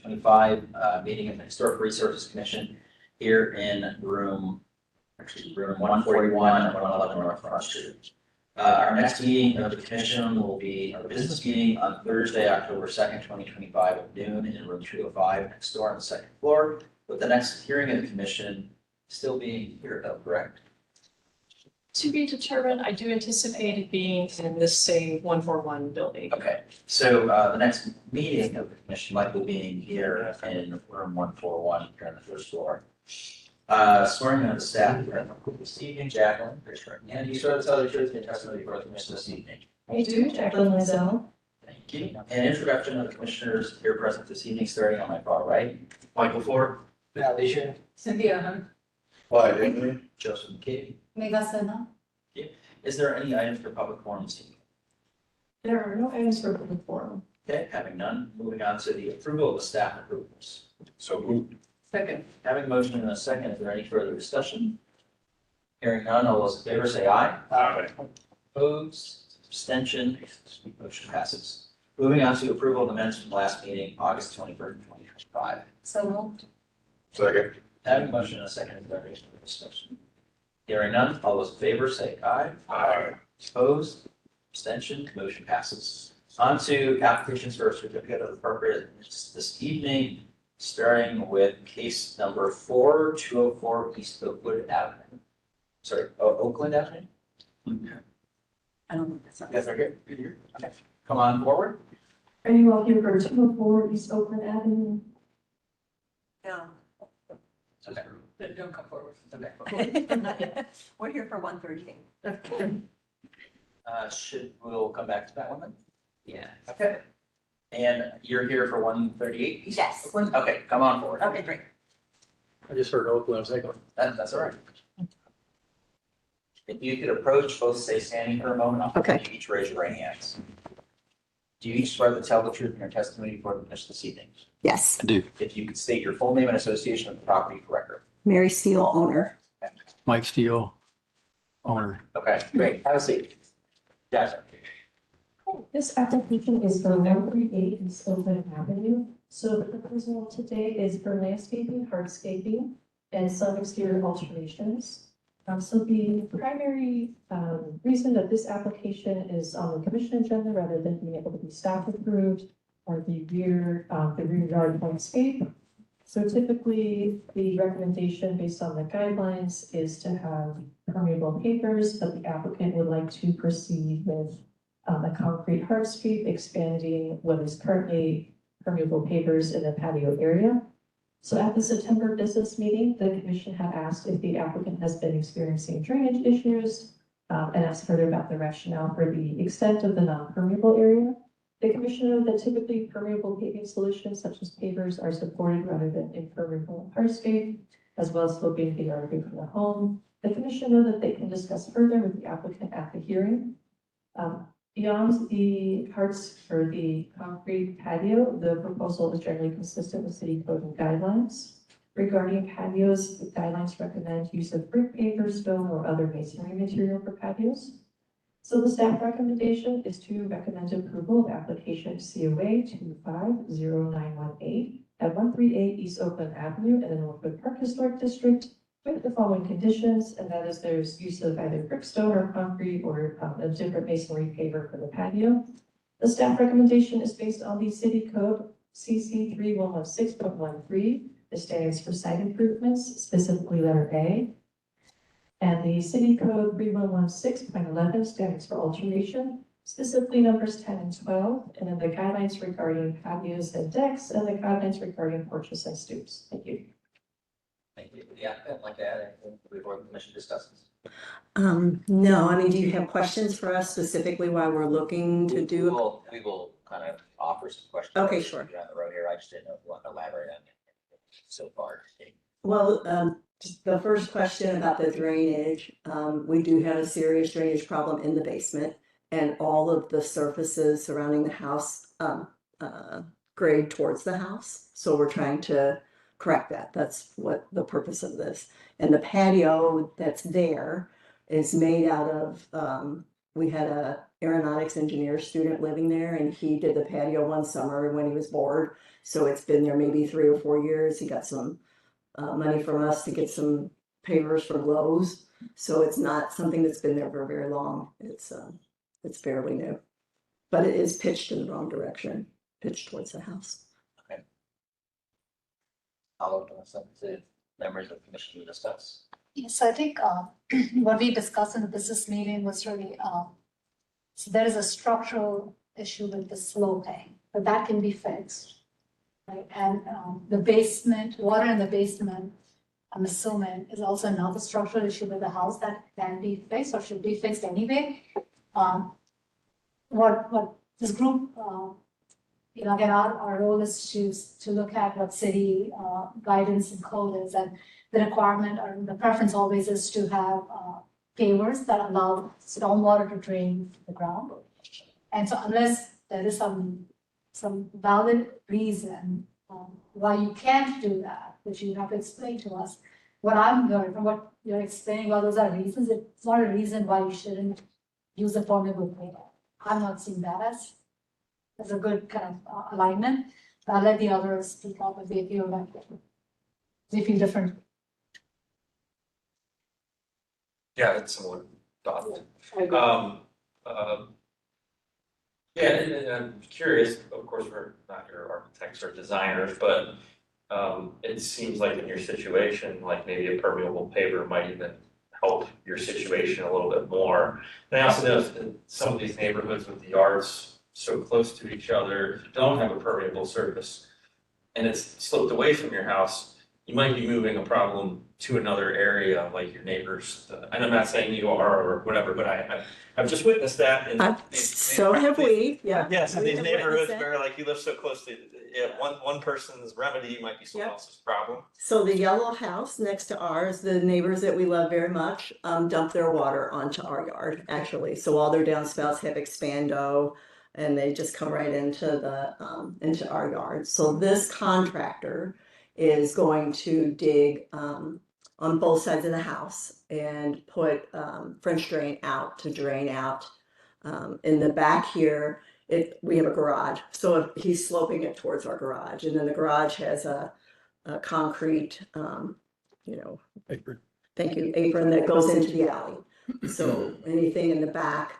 2025 meeting of the Historic Resources Commission here in room 141 at 111 North Front Street. Our next meeting of the commission will be our business meeting on Thursday, October 2nd, 2025 at noon in room 205 next door on the second floor, with the next hearing of the commission still being here, though, correct? To be determined, I do anticipate it being in this same 141 building. Okay, so the next meeting of the commission likely being here in room 141 here on the first floor. Swearing in the staff this evening, Jacqueline, raise your right hand. Do you swear to tell the truth in your testimony before the commission this evening? I do, Jacqueline Lizelle. Thank you. And introduction of the commissioners here present this evening, starting on my far right. Michael Ford. Validation. Cynthia Hunt. Why, didn't Joseph McCabe. Mega Sena. Is there any items for public forum this evening? There are no items for public forum. Okay, having none, moving on to the approval of the staff approvals. So moved. Second. Having a motion and a second, is there any further discussion? Hearing none, all those in favor say aye. Aye. Opposed, abstention, motion passes. Moving on to approval of the minutes from last meeting, August 23rd, 2025. So moved. Second. Having a motion and a second, is there any further discussion? Hearing none, all those in favor say aye. Aye. Opposed, abstention, motion passes. On to applications for a certificate of appropriateness this evening, starting with case number 4204 East Oakwood Avenue. Sorry, Oakland Avenue? I don't think that's not. Yes, right here. Okay, come on forward. Are you all here for 204 East Oakland Avenue? No. Okay. Don't come forward. Okay. We're here for 1:30. We'll come back to that one then? Yeah. Okay. And you're here for 138? Yes. Okay, come on forward. Okay, great. I just heard Oakland, I was like, That's all right. If you could approach, both stay standing for a moment. Okay. You each raise your right hands. Do you each swear to tell the truth in your testimony before the commission this evening? Yes, I do. If you could state your full name and association with the property for record. Mary Steele, owner. Mike Steele, owner. Okay, great. Have a seat. Jackson. This application is for 138 East Oakland Avenue. So the proposal today is for landscaping, hardscaping, and some exterior alterations. So the primary reason that this application is on the commission agenda rather than being able to be staff approved are the rear yard landscape. So typically, the recommendation based on the guidelines is to have permeable pavers, but the applicant would like to proceed with a concrete hardscape, expanding what is currently permeable pavers in the patio area. So at the September business meeting, the commission had asked if the applicant has been experiencing drainage issues and asked further about the rationale for the extent of the non-permeable area. The commission noted that typically permeable paving solutions such as pavers are supported rather than impermeable hardscape, as well as sloping the yard from the home. The commission noted that they can discuss further with the applicant at the hearing. Beyond the the concrete patio, the proposal is generally consistent with city code and guidelines. Regarding patios, the guidelines recommend use of brick, paver, stone, or other masonry material for patios. So the staff recommendation is to recommend approval of application COA 250918 at 138 East Oakland Avenue in the Northwood Park Historic District with the following conditions, and that is there's use of either brick, stone, or concrete, or a different masonry paver for the patio. The staff recommendation is based on the city code CC 3116.13, the standards for site improvements, specifically letter A, and the city code 3116.11, standards for alteration, specifically numbers 10 and 12, and then the guidelines regarding patios and decks, and the guidelines regarding porches and stoops. Thank you. Thank you. The applicant like to add anything before the commission discusses? No, I mean, do you have questions for us specifically why we're looking to do? We will kind of offer some questions. Okay, sure. On the road here. I just didn't know if you want to elaborate on it so far. Well, just the first question about the drainage, we do have a serious drainage problem in the basement, and all of the surfaces surrounding the house grade towards the house. So we're trying to correct that. That's what the purpose of this. And the patio that's there is made out of, we had a aeronautics engineer student living there, and he did the patio one summer when he was bored. So it's been there maybe 3 or 4 years. He got some money from us to get some pavers from Lowe's. So it's not something that's been there for very long. It's fairly new, but it is pitched in the wrong direction, pitched towards the house. I'll open this up to members of the commission to discuss. Yes, I think what we discussed in the business meeting was really, so there is a structural issue with the sloping, but that can be fixed. Right, and the basement, water in the basement, I'm assuming, is also another structural issue with the house that can be fixed or should be fixed anyway. What this group, again, our role is to look at what city guidance and code is, and the requirement or the preference always is to have pavers that allow stormwater to drain the ground. And so unless there is some valid reason why you can't do that, which you have to explain to us, what I'm hearing from what you're explaining, well, those are reasons, it's not a reason why you shouldn't use a formula paver. I'm not seeing that as a good kind of alignment. But I'll let the others speak up if they feel like they feel different. Yeah, it's similar thought. Yeah, and I'm curious, of course, we're not your architects or designers, but it seems like in your situation, like maybe a permeable paver might even help your situation a little bit more. And I also know in some of these neighborhoods with the yards so close to each other, if you don't have a permeable surface and it's sloped away from your house, you might be moving a problem to another area like your neighbors. And I'm not saying you are or whatever, but I've just witnessed that. So have we, yeah. Yes, in We these have neighborhoods witnessed it. where like you live so close to, one person's remedy might be someone Yep. else's problem. So the yellow house next to ours, the neighbors that we love very much, dump their water onto our yard, actually. So all their downspouts have expando and they just come right into our yard. So this contractor is going to dig, on both sides of the house and put, French drain out to drain out. In the back here, we have a garage, so he's sloping it towards our garage, and then the garage has a concrete, Apron. thank you, apron that goes into the alley. So anything in the back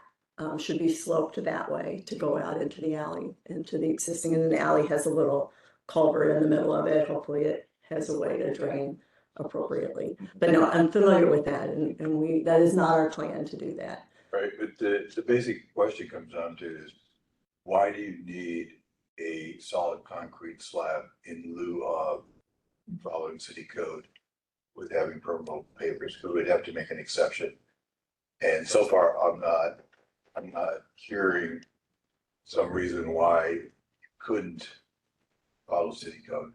should be sloped that way to go out into the alley, into the existing, and the alley has a little culvert in the middle of it. Hopefully it has a way to drain appropriately. But no, I'm familiar with that, and that is not our plan to do that. Right, but the basic question comes down to is, why do you need a solid concrete slab in lieu of following city code with having permeable pavers? Because we'd have to make an exception. And so far, I'm not hearing some reason why you couldn't follow city code.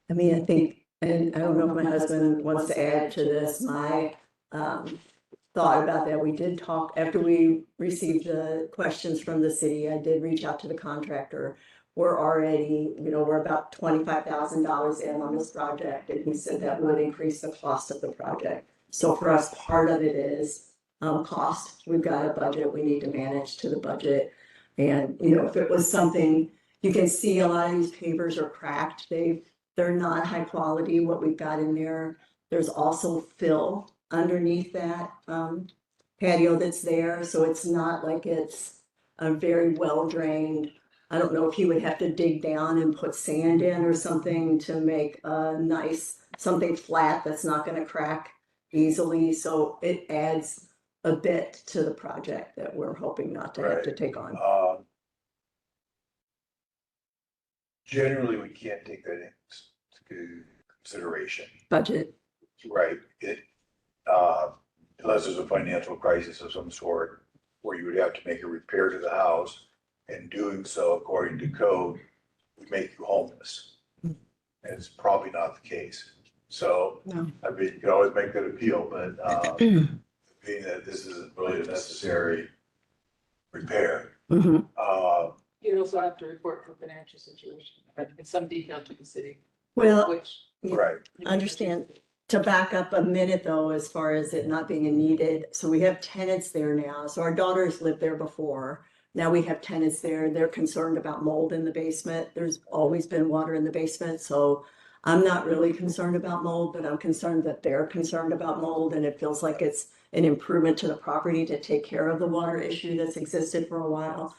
I mean, I think, and I don't know if my husband wants to add to this, my thought about that. We did talk, after we received the questions from the city, I did reach out to the contractor. We're already, we're about $25,000 in on this project, and he said that would increase the cost of the project. So for us, part of it is cost. We've got a budget, we need to manage to the budget. And, if it was something, you can see a lot of these pavers are cracked. They're not high quality, what we've got in there. There's also fill underneath that patio that's there, so it's not like it's a very well drained. I don't know if he would have to dig down and put sand in or something to make a nice, something flat that's not gonna crack easily, so it adds a bit to the project that we're hoping not to have to take on. Generally, we can't take that into consideration, Budget, right? Unless there's a financial crisis of some sort, where you would have to make a repair to the house, and doing so according to code would make you homeless. And it's probably not the case. So, No. I mean, you can always make that appeal, but being that this isn't really a necessary repair. Mhm. You'd also have to report for financial situation in some detail to the city, Well, which. Right. understand. To back up a minute though, as far as it not being a needed, so we have tenants there now. So our daughters lived there before. Now we have tenants there. They're concerned about mold in the basement. There's always been water in the basement, so I'm not really concerned about mold, but I'm concerned that they're concerned about mold, and it feels like it's an improvement to the property to take care of the water issue that's existed for a while.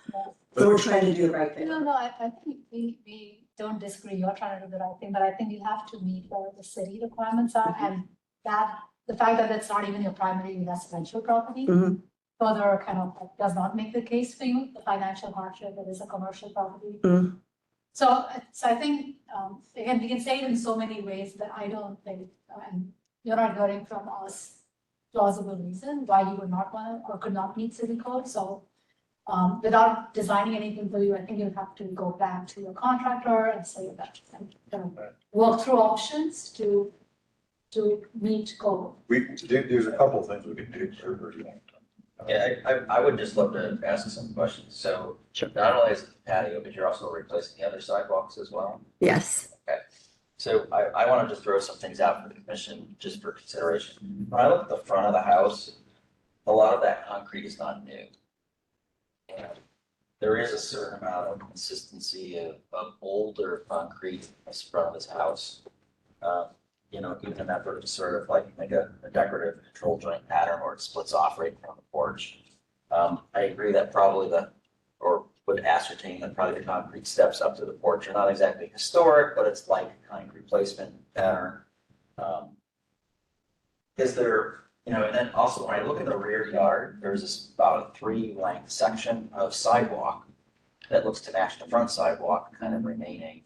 So we're trying to do the right thing. No, I think we don't disagree, you're trying to do the right thing, but I think you have to meet where the city requirements are, and that, the fact that it's not even your primary residential property. Mhm. Further kind of does not make the case for you, the financial hardship, it is a commercial property. Mm. So I think, again, we can say it in so many ways, but I don't think, and you're not hearing from us plausible reason why you would not want to or could not meet city code, so without designing anything for you, I think you have to go back to your contractor and say that, and work through options to meet code. There's a couple of things we can do. Yeah, I would just love to ask some questions. So not only is it the patio, but you're also replacing the other sidewalks as well. Yes. Okay. So I want to just throw some things out for the commission, just for consideration. When I look at the front of the house, a lot of that concrete is not new. And there is a certain amount of consistency of older concrete in the front of this house. You know, even an effort to sort of like make a decorative control joint pattern where it splits off right from the porch. I agree that probably would ascertain that probably the concrete steps up to the porch are not exactly historic, but it's like a concrete placement pattern. Is there, you know, and then also when I look in the rear yard, there's this about a 3-length section of sidewalk that looks to match the front sidewalk, kind of remaining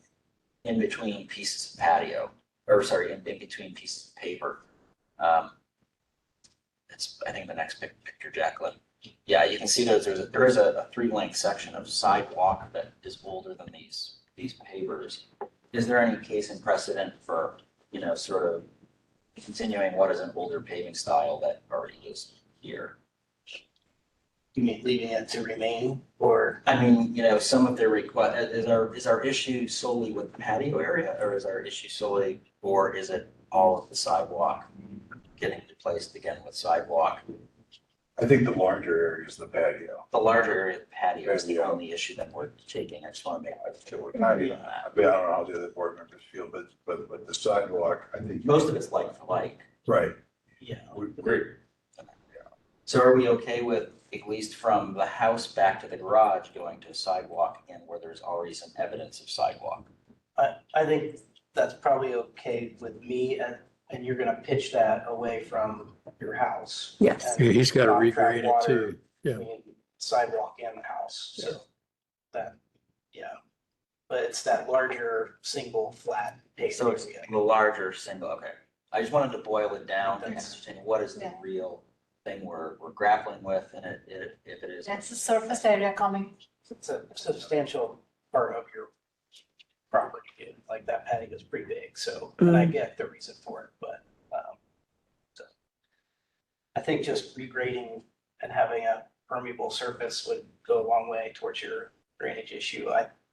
in between pieces of patio, or sorry, in between pieces of paper. It's, I think, the next picture, Jacqueline. Yeah, you can see there is a 3-length section of sidewalk that is older than these pavers. Is there any case in precedent for, you know, sort of continuing what is an older paving style that already is here? You mean leaving it to remain, or? I mean, you know, some of their request, is our issue solely with the patio area, or is our issue solely, or is it all of the sidewalk getting replaced again with sidewalk? I think the larger area is the patio. The larger area of the patio is the Yeah. only issue that we're taking. I just want to make sure we're I clear mean, on that. I don't know how the other board members feel, but the sidewalk, I think. Most of it's like for like. Right. Yeah. We- So are we okay with, at least from the house back to the garage, going to a sidewalk and where there's already some evidence of sidewalk? I think that's probably okay with me, and you're gonna pitch that away from your house. Yes. And Yeah, he's got to not track regrade it water too. Yeah. between Sidewalk and the house, so that, yeah. But it's that larger, single, flat paved So it's area. the larger single, okay. I just wanted to boil it down and That's- ascertain what is the Yeah. real thing we're grappling with, and if it is. That's the surface area coming, It's a substantial part of your property, like that patio is pretty big, so, and I get the reason for it, but, so. I think just regrading and having a permeable surface would go a long way towards your drainage issue.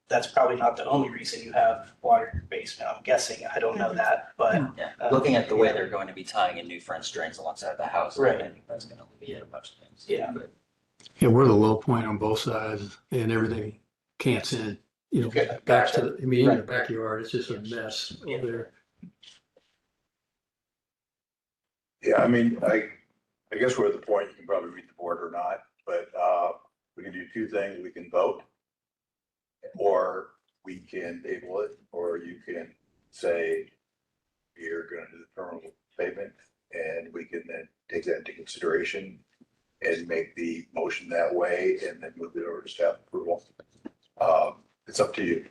That's probably not the only reason you have water in your basement, I'm guessing, I don't know that, but. Yeah, looking at the way they're going to be tying in new French drains alongside the house, I Right. think that's gonna alleviate a bunch of things. Yeah. But Yeah, we're the low point on both sides and everything cants in, you know, Okay. back to the, I mean, in the Right. backyard, it's just a mess Yeah. over there. Yeah, I mean, I guess we're at the point, you can probably read the board or not, but we can do two things. We can vote, or we can table it, or you can say you're gonna do the permanent pavement, and we can then take that into consideration and make the motion that way, and then move it over to staff approval. It's up to you.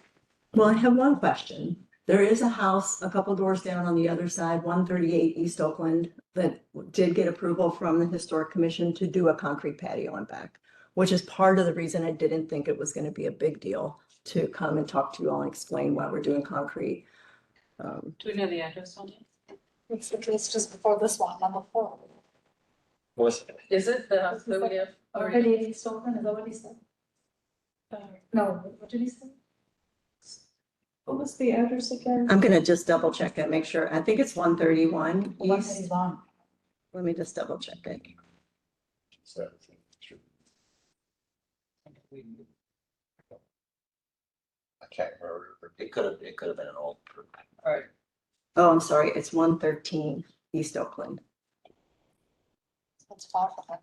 Well, I have one question. There is a house a couple doors down on the other side, 138 East Oakland, that did get approval from the Historic Commission to do a concrete patio in back, which is part of the reason I didn't think it was going to be a big deal to come and talk to you all and explain why we're doing concrete. Do we know the address on it? it's just before this one, number 4. Is it the house that we have? Or did he stolen, is that what he said? No, what did he say? What was the address again? I'm gonna just double check it, make sure. I think it's 131 One East. is on. Let me just double check it. I can't remember. It could have been an old. Oh, I'm sorry, it's 113 East Oakland. It's far from that.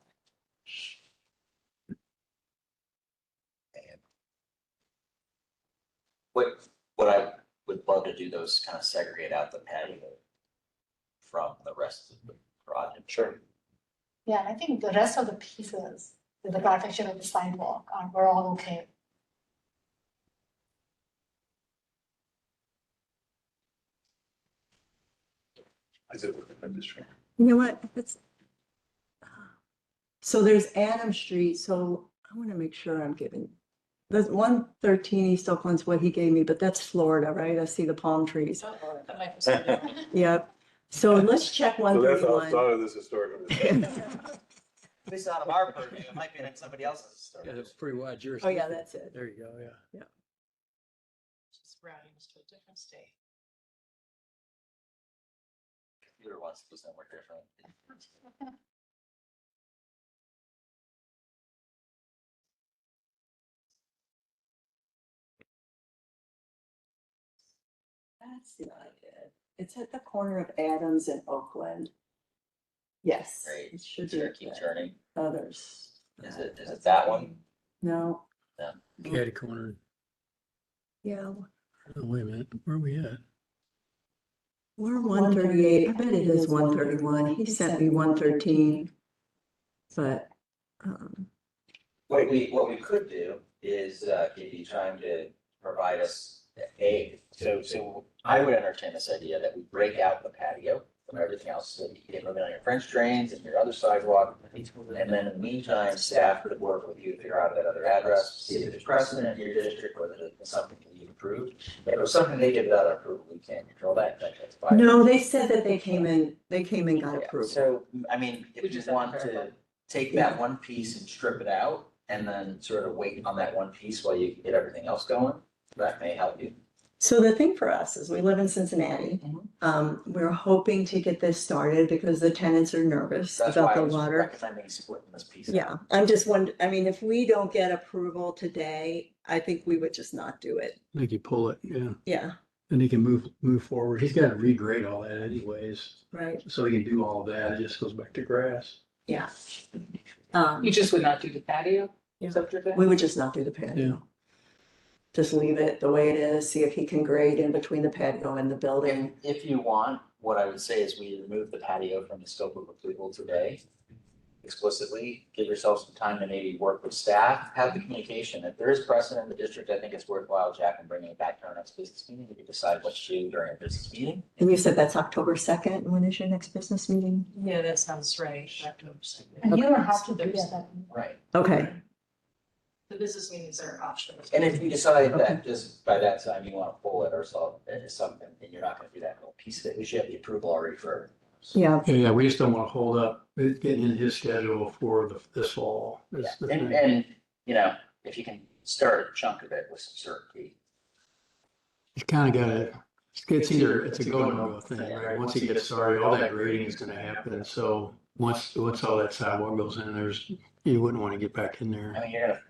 What I would love to do though is kind of segregate out the patio from the rest of the project. Sure. Yeah, and I think the rest of the pieces, the architecture of the sidewalk, we're all okay. You know what? It's. So there's Adam Street, so I want to make sure I'm giving. There's 113 East Oakland's what he gave me, but that's Florida, right? I see the palm trees. That might be something. Yep. So let's check So that's 131. outside of this historical. It's out of our purview, it might be in somebody else's. Yeah, that's pretty wide Oh, jurisdiction. yeah, that's it. There you go, yeah. Just routing us to a different state. Computer wants to do somewhere different. That's not it. It's at the corner of Adams and Oakland. Yes. Great. It should It's be gonna at keep that. turning. Others. Is it that one? No, Caddy corner. yeah, Oh, wait a minute, where are we at? we're 138. I bet it is 131. He sent me 113. But, What we could do is, give you time to provide us so I would entertain this idea that we break out the patio from everything else, so you can get moving on your French drains and your other sidewalk. And then in the meantime, staff could work with you to figure out that other address, see if there's precedent in your district, whether it's something that you've approved. If it was something they did without our approval, we can't control that, that's fine. no, they said that they came in, got Yeah, approval. So, I mean, We if you just have to want verify. to take that one piece and strip it out and then sort of wait on that one piece while you get everything else going, that may help you. So the thing for us is we live in Cincinnati. Mhm. We're hoping to get this started because the tenants are nervous That's about why I the was water. recommending splitting this piece. out. Yeah, I'm just wondering, I mean, if we don't get approval today, I think we would just not do it. I think you pull it, yeah, Yeah, and he can move forward. He's got to regrade all that anyways, right, so he can do all of that. It just goes back to grass. yeah. You just would not do the patio? Yeah. Is that what you're saying? We would just not do the patio. Just leave it the way it is, see if he can grade in between the patio and the building. If you want, what I would say is we remove the patio from the scope of approval today. Explicitly, give yourself some time to maybe work with staff, have the communication. If there is precedent in the district, I think it's worthwhile, Jack, and bringing it back to our next business meeting. We can decide what to do during a business meeting. And you said that's October 2nd. When is your next business meeting? Yeah, that sounds right. October And you second. don't have to be at that. Right. Okay, The business meetings are optional. And if you decide Okay. that just by that time you want to pull it or solve it is something, and you're not going to do that little piece of it, we should have the approval already for. yeah, Yeah, we just don't want to hold up getting in his schedule for this fall. Yeah, That's the and, thing. and, you know, if you can start a chunk of it with some certainty. You kind of got to, it's a go no go thing, right? Once he gets started, all that grading is going to happen. So once all that sidewalk goes in, you wouldn't want to get back in there, I mean, you're gonna,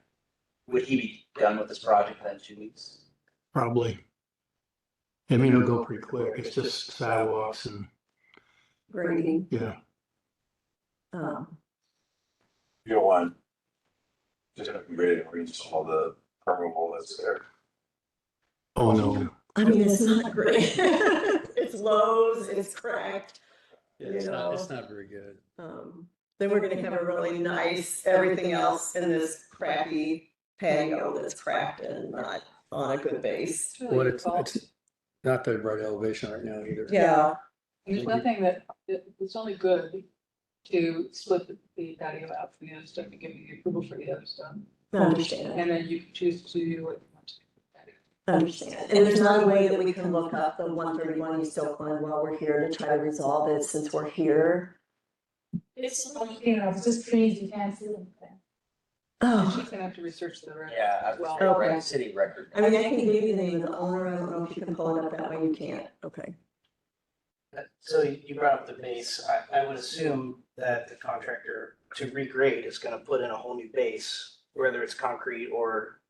would he be done with this project within 2 weeks? probably. I mean, it'll go pretty quick. It's just sidewalks and, grading. yeah. You don't want just ready to reinstall the permeable that's there. Oh, no. I mean, it's not great. It's Lowe's, it's cracked. It's You not, it's know. not very good. Then we're gonna have a really nice, everything else in this crappy patio that's cracked and not on a good base. Well, it's not the right elevation right now either. Yeah, There's nothing that, it's only good to split the patio out for the other stuff and give you the approval for the other stuff. I understand, And then you can choose to do what you want to do with the patio. I understand. And there's not a way that we can look up the 131 East Oakland while we're here to try to resolve it since we're here. It's, you know, it's just trees, you can't see them. Oh, She's gonna have to research the record. Yeah, I Well, was okay. city record. I mean, I can give you the name of the owner. I don't know if you can pull it up that way. You can't. Okay. So you brought up the base. I would assume that the contractor to regrade is gonna put in a whole new base, whether it's concrete or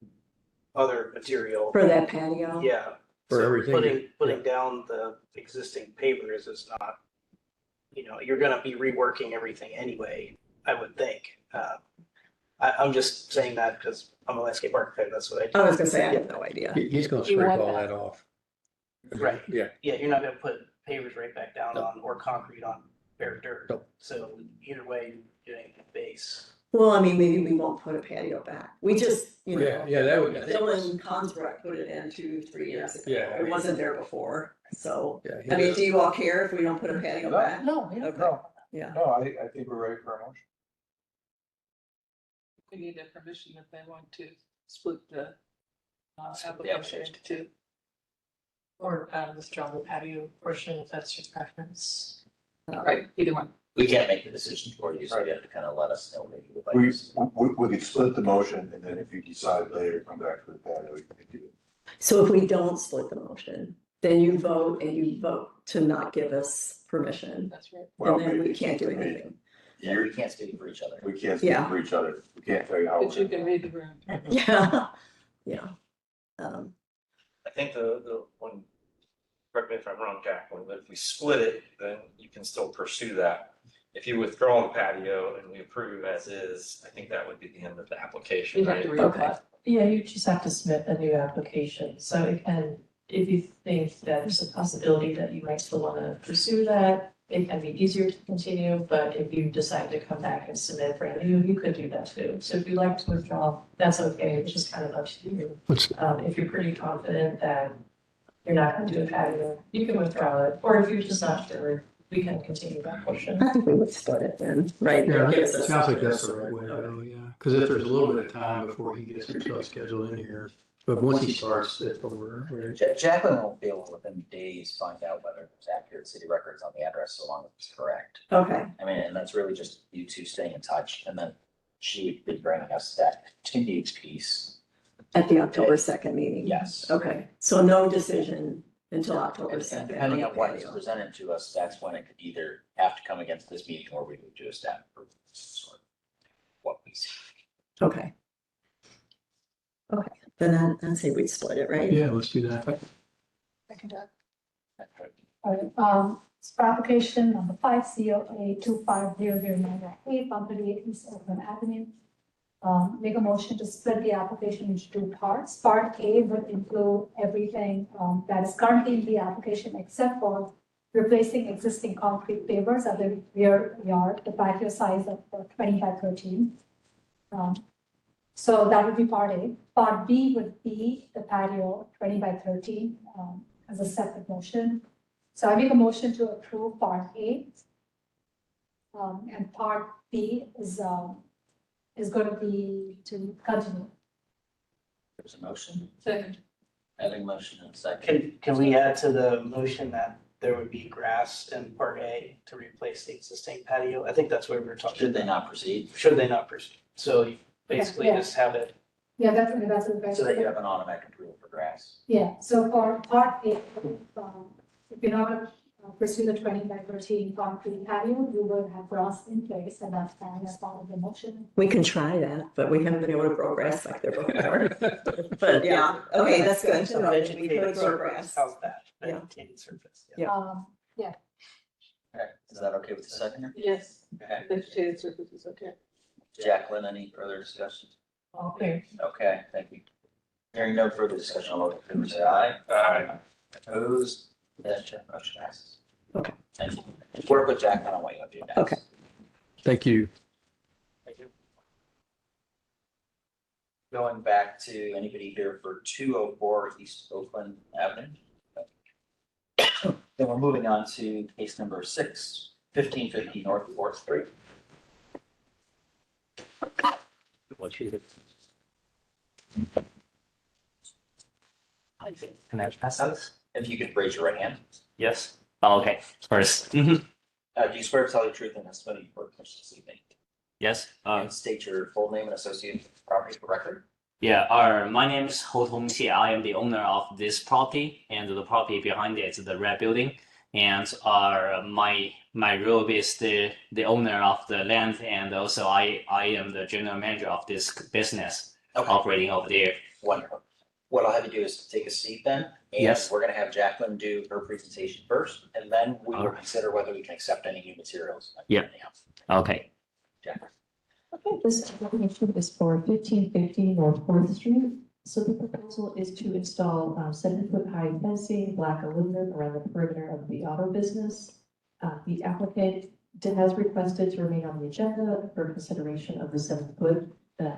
other material. For that patio? Yeah. For So everything. Putting down the existing pavers is not, you're gonna be reworking everything anyway, I would think. I'm just saying that because I'm a landscape architect, that's what I do. I was gonna say, I have no idea. He's gonna You scrape want all that. that off. Right. Yeah. Yeah, you're not gonna put pavers right back down Nope. on, or concrete on bare dirt. Nope. So either way, you're doing a base. Well, I mean, maybe we won't put a patio back. We just, Yeah, that would. Dylan Consbrook put it in 2-3 years ago. Yeah. It wasn't there before, so, Yeah, I mean, do you all care if we don't put a patio back? No, we don't. Okay. Yeah. No, I think we're ready for a motion. We need a permission if they want to split the Split the application into two. Or withdraw the patio portion if that's your preference. Right, either one. We can't make the decision for you, so you have to kind of let us know maybe what. We could split the motion, and then if you decide later, come back to the patio, we can do it. So if we don't split the motion, then you vote to not give us permission, That's right. Well, and then we maybe can't do it's me. anything. Yeah, we can't speak for each other. We can't speak Yeah. for each other. We can't tell you how. But you can read the room. Yeah, yeah. Um, I think the one, correct me if I'm wrong, Jacqueline, but if we split it, then you can still pursue that. If you withdraw the patio and we approve as is, I think that would be the end of the application, You'd have right? to reapply. Yeah, you just have to submit a new application, so, and if you think that there's a possibility that you might still wanna pursue that, it can be easier to continue, but if you decide to come back and submit brand new, you could do that too. So if you'd like to withdraw, that's okay, it's just kind of up to you. If you're pretty confident that you're not gonna do a patio, you can withdraw it, or if you're just not sure, we can continue that portion. I think we would split it then, right? Yeah, That it gives us sounds like options. that's the right way to go, yeah. Because if there's a little bit of time before he gets himself scheduled in here, but once he starts, it's over, right? Jacqueline will be able to within days find out whether there's accurate city records on the address, so long as it's correct. Okay, I mean, and that's really just you two staying in touch, and then she would be bringing us that continued piece. at the October 2nd meeting. Yes. Okay, so no decision until October And 2nd. depending on what is presented to us, that's when it could either have to come against this meeting, or we would do a staff approval. Sort of what we see. Okay. Okay, then I'd say we'd split it, right? Yeah, let's do that. Second. All right, so for application number 5, COA 25009-8, 138 East Oakland Avenue. Make a motion to split the application into two parts. Part A would include everything that is currently in the application except for replacing existing concrete pavers at the rear yard, the patio size of 20 by 13. So that would be part A. Part B would be the patio 20 by 13 as a separate motion. So I make a motion to approve part A. And part B is going to be to continue. There's a motion, Second. having motion in a second. Can we add to the motion that there would be grass in part A to replace the existing patio? I think that's what we were talking Should they about. not proceed? Should they not proceed? So you basically Yeah. just have it, Yeah, that's So that you have an automatic approval for grass. Yeah, so for part A, if you're not going to pursue the 20 by 13 concrete patio, you will have grass in place, and that's fine as part of the motion. We can try that, but we haven't been able to grow grass back there before. But yeah, okay, that's good. So We could grow surface, grass. how's that? Yeah. Vegetated surface, Yeah. Okay, is that okay with the seconder? Yes, Okay. vegetated surface is okay. Jacqueline, any further discussion? Okay. Okay, thank you. Hearing no further discussion, all those in favor say aye. Aye. Opposed, motion passes. Okay. And work with Jacqueline on what you want to do next. Okay. Thank you. Thank you. Going back to anybody here for 204 East Oakland Avenue. Then we're moving on to case number 6, 1550 North 4th Street. Can I pass those? If you could raise your right hand. Yes. Oh, okay. First. Do you swear to tell the truth and testimony you report this evening? Yes. And state your full name and associated property for record. Yeah. My name is Ho Tong Xie. I am the owner of this property, and the property behind it is the red building. And my role is the owner of the land, and also I am the general manager of this business operating over there. Wonderful. What I'll have you do is take a seat then. And Yes. we're gonna have Jacqueline do her presentation first, and then we will Alright. consider whether we can accept any new materials. Yeah. Okay. Jacqueline. Okay, this application is for 1550 North Fourth Street. So the proposal is to install 7-foot high fencing, black aluminum around the perimeter of the auto business. The applicant has requested to remain on the agenda for consideration of the 7-foot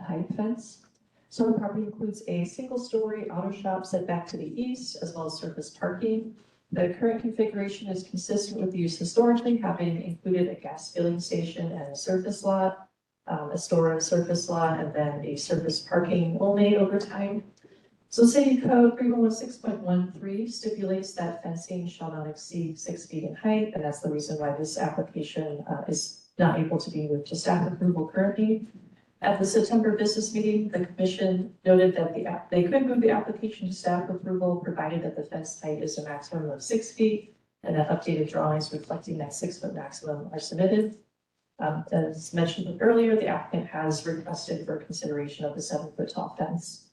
height fence. So the property includes a single-story auto shop set back to the east, as well as surface parking. The current configuration is consistent with the use historically, having included a gas filling station and a surface lot, a store and surface lot, and then a surface parking only over time. So City Code 3116.13 stipulates that fencing shall not exceed 6 feet in height, and that's the reason why this application is not able to be moved to staff approval currently. At the September business meeting, the commission noted that they could move the application to staff approval, provided that the fence height is a maximum of 6 feet, and that updated drawings reflecting that 6-foot maximum are submitted. As mentioned earlier, the applicant has requested for consideration of the 7-foot tall fence.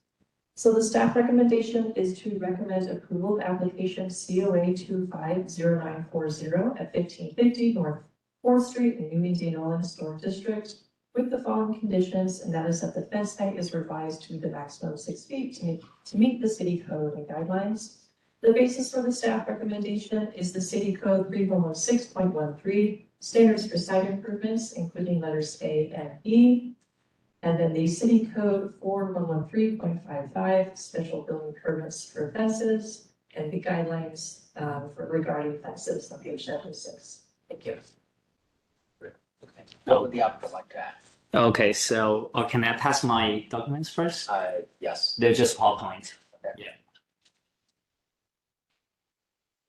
So the staff recommendation is to recommend approval of application COA 250940 at 1550 North 4th Street in New Indianola Historic District with the following conditions, and that is that the fence height is revised to the maximum 6 feet to meet the city code and guidelines. The basis for the staff recommendation is the city code 3116.13, standards for site improvements, including letters A and E. And then the city code 4113.55, special building permits for fences, and the guidelines regarding fences on page 76. Thank you. What would the applicant like to add? Okay. So, can I pass my documents first? Yes. They're just PowerPoint. Okay. Yeah.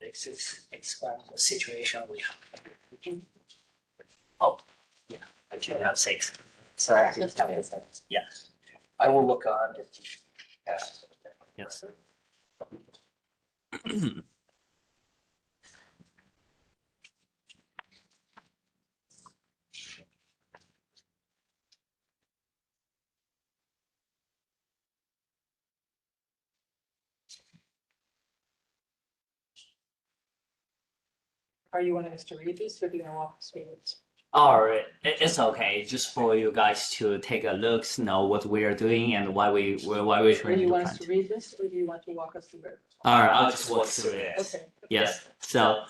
This is explain the situation we have. Oh, yeah. I should have 6. Sorry. Yeah. I will look on if you pass. Yes. Are you wanting us to read this or do you want to walk us through it? Alright, it's okay. Just for you guys to take a look, know what we are doing and why we're Do trying you to want us find. to read this or do you want to walk us through it? Alright, I'll just walk through it. Okay. Yes. So,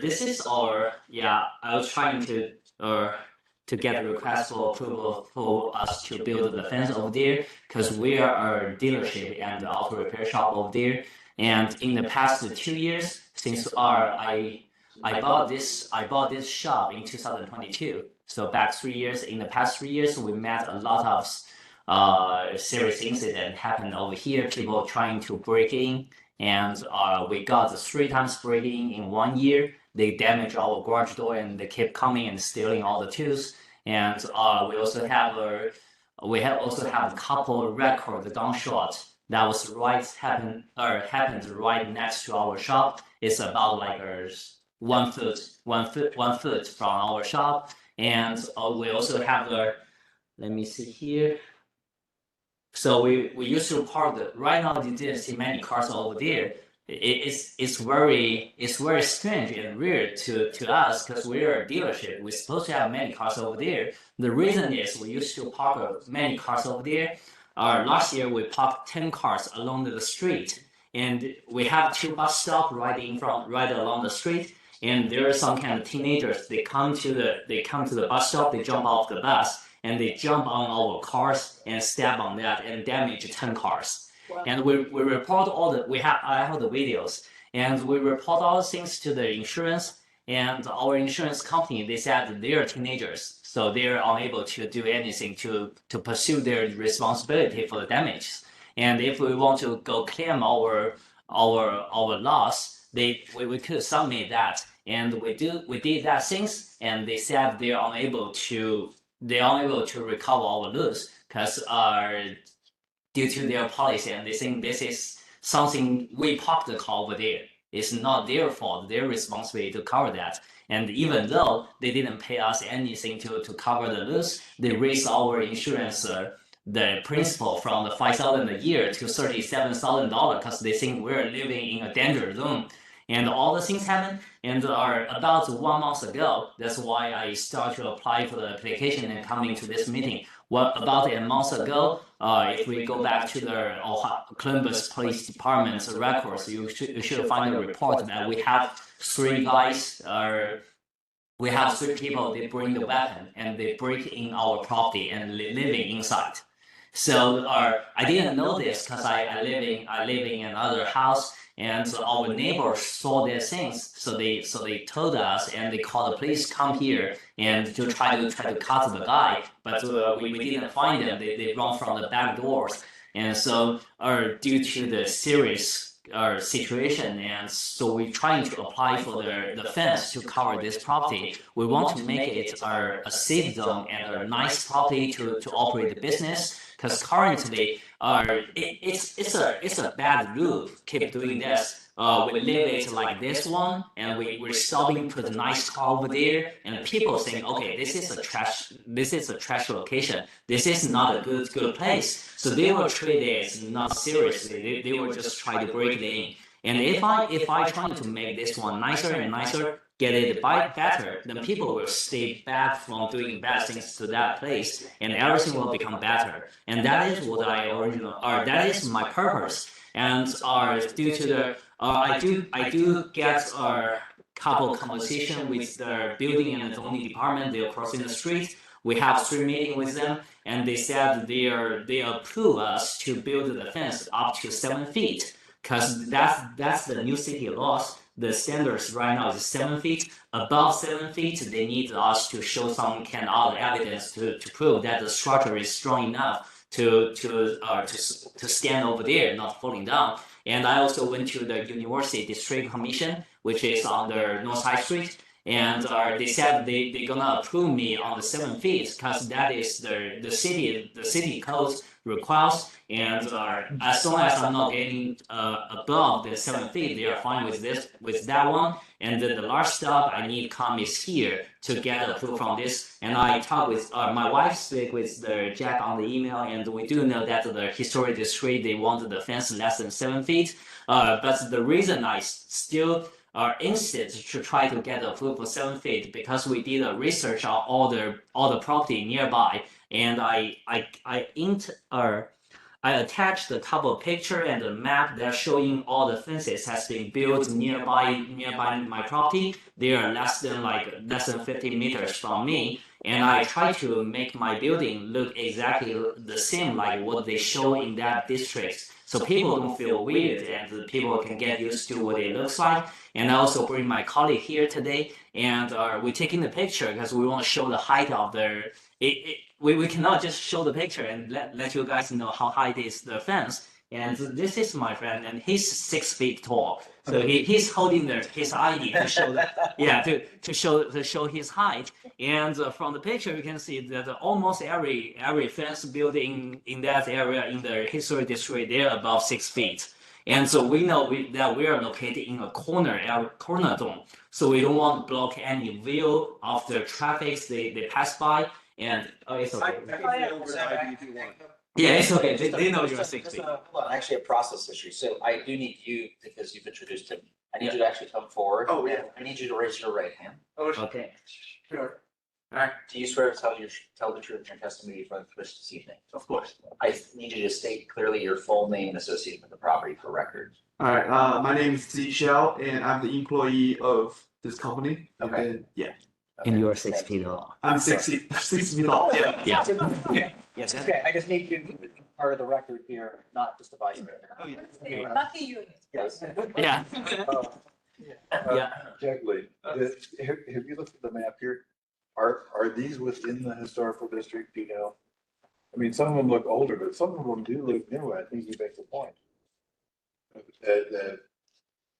this is our, I was trying to get a request for approval for us to build the fence over there because we are a dealership and auto repair shop over there. And in the past 2 years, since I bought this shop in 2022. So back 3 years. In the past 3 years, we met a lot of serious incident happened over here. People trying to break in, and we got 3 times breaking in 1 year. They damaged our garage door and they kept coming and stealing all the tools. And we also have a couple record gunshots that was happened right next to our shop. It's about like 1 foot from our shop. And we also have let me see here. So we used to park right now you didn't see many cars over there. It's very strange and weird to us because we're a dealership. We're supposed to have many cars over there. The reason is we used to park many cars over there. Last year we parked 10 cars along the street, and we have 2 bus stops right along the street. And there are some kind of teenagers. They come to the bus stop. They jump off the bus and they jump on our cars and step on that and damage 10 cars. Wow. And we report I have the videos, and we report all the things to the insurance, and our insurance company, they said they are teenagers, so they're unable to do anything to pursue their responsibility for the damage. And if we want to go claim our loss, we could submit that, and we did that things, and they said they're unable to they only able to recover our loss because due to their policy, and they think this is something we parked the car over there. It's not their fault, their responsibility to cover that. And even though they didn't pay us anything to cover the loss, they raised our insurance the principal from the $5,000 a year to $37,000 because they think we're living in a danger zone. And all the things happen. And about 1 month ago, that's why I started to apply for the application and coming to this meeting. About a month ago, if we go back to the Columbus Police Department's records, you should find a report that we have 3 guys, we have 3 people, they bring the weapon and they break in our property and living inside. So I didn't know this because I live in another house, and our neighbors saw their things. So they told us, and they called the police come here and to try to cut the guy, but we didn't find them. They run from the back doors, and so due to the serious situation, and so we're trying to apply for the fence to cover this property. We want to make it a safe zone and a nice property to operate the business. Because currently, it's a bad loop. Keep doing this. We live it like this one, and we're stopping to the nice car over there, and people think, okay, this is a trash location. This is not a good place. So they will treat it not seriously. They will just try to break it in. And if I try to make this one nicer and nicer, get it better, then people will stay back from doing bad things to that place, and everything will become better. And that is what that is my purpose. And due to the I do get a couple conversation with the building and zoning department. They're crossing the street. We have 3 meetings with them, and they said they approve us to build the fence up to 7 feet, because that's the new city laws. The standards right now is 7 feet. Above 7 feet, they need us to show some kind of evidence to prove that the structure is strong enough to stand over there, not falling down. And I also went to the University District Commission, which is on the North High Street, and they said they're gonna approve me on the 7 feet because that is the city code requires. And as long as I'm not getting above the 7 feet, they are fine with that one. And the last step I need come is here to get approval from this. And I talked with my wife, speak with the Jack on the email, and we do know that the historic district they wanted the fence less than 7 feet. But the reason I still insist to try to get approval for 7 feet because we did a research on all the property nearby, and I attached the couple picture and the map that showing all the fences has been built nearby my property. They are less than 50 meters from me, and I try to make my building look exactly the same like what they show in that district, so people don't feel weird and people can get used to what it looks like. And I also bring my colleague here today, and we're taking the picture because we want to show the height of the. We cannot just show the picture and let you guys know how high is the fence. And this is my friend, and he's 6 feet tall. So he's holding his ID to show that, to show his height. And from the picture, you can see that almost every fence building in that area in the historic district, they're above 6 feet. And so we know that we are located in a corner zone. So we don't want to block any view of the traffic they pass by. And it's okay. Yeah, it's okay. They know you're 6 feet. Hold on, actually a process issue. So I do need you, because you've introduced him, I need you to actually come forward. Oh, yeah. I need you to raise your right hand. Okay. Sure. All right. Do you swear to tell the truth in your testimony before the commission this evening? Of course. I need you to state clearly your full name and associated with the property for record. All right. My name is Zi Xiao, and I'm the employee of this company. Okay. And yeah. And you are 6 feet tall. I'm 6 feet tall. Yeah. Yes. Okay. I just need you to be part of the record here, not just a vice mayor. Oh, yeah. Lucky you. Yes. Yeah. Yeah. Jack Lee, have you looked at the map here? Are these within the historical district, do you know? I mean, some of them look older, but some of them do look new. I think you make the point. That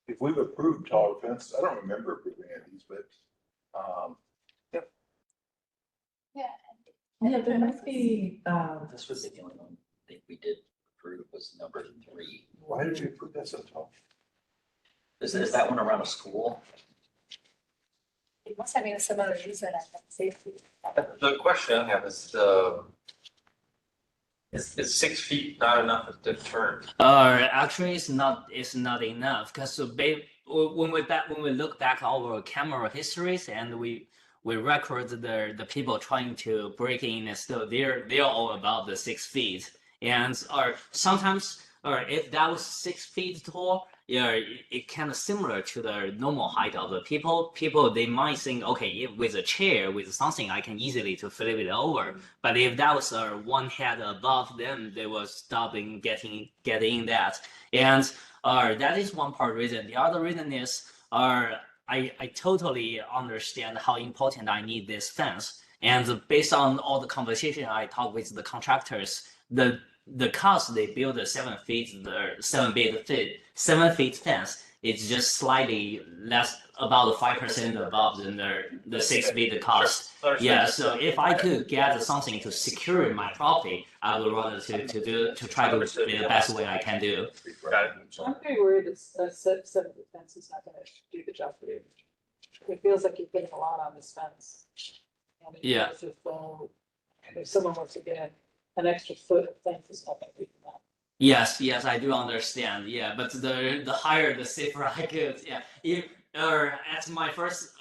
if we've approved taller fences, I don't remember approving any of these, but, Yeah. Yeah, there might be, This was the only one I think we did approve was number 3. Why did you put that so tall? Is that one around a school? It must have been a similar reason as safety. The question I have is, is 6 feet not enough of deterrent? Actually, it's not enough because when we look back our camera histories and we record the people trying to break in and still they're all about the 6 feet and or sometimes or if that was 6 feet tall. Yeah, it kind of similar to the normal height of the people. People they might think, okay, if with a chair with something, I can easily to flip it over. But if that was one head above them, they will stop in getting that. And that is one part reason. The other reason is I totally understand how important I need this fence. And based on all the conversation I talk with the contractors, the cost they build a 7 feet fence, it's just slightly less, about 5% above than the 6 feet cost. Sure. Yeah, so if I could get something to secure my property, I would rather to try to be the best way I can do. Got it. I'm very worried that 7 foot fence is not gonna do the job for you. It feels like you're putting a lot on this fence. And it Yeah. feels as though if someone wants to get an extra foot of fence is not gonna do that. Yes, I do understand. Yeah, but the higher the safer I could. Yeah, if at my first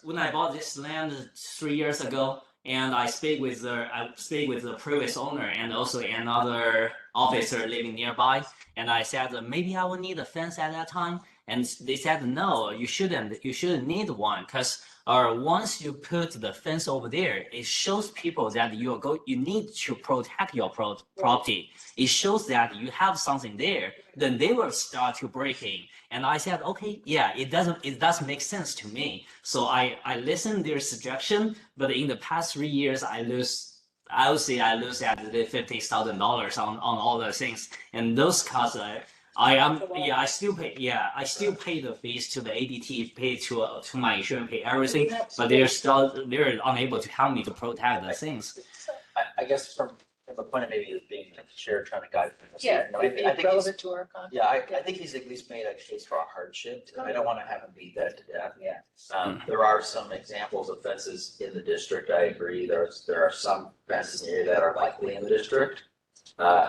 when I bought this land 3 years ago, and I speak with the previous owner and also another officer living nearby, and I said maybe I will need a fence at that time, and they said no, you shouldn't need one because once you put the fence over there, it shows people that you need to protect your property. It shows that you have something there. Then they will start to break in. And I said, okay, yeah, it does make sense to me. So I listened their suggestion, but in the past 3 years, I would say I lose at $50,000 on all the things, and those costs. I still pay the fees to the ADT, pay to my insurance, pay everything, but they're unable to help me to protect the things. I guess from the point of maybe being the chair trying to guide. Yeah, I it'd be think he's- relevant to our contract. Yeah, I think he's at least made a case for a hardship. I don't want to have him beat that to death. Yeah. There are some examples of fences in the district. I agree. There are some fences here that are likely in the district.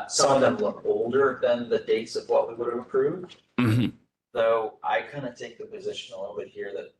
Some of them look older than the dates of what we would have approved. Mhm. Though I kind of take the position a little bit here that,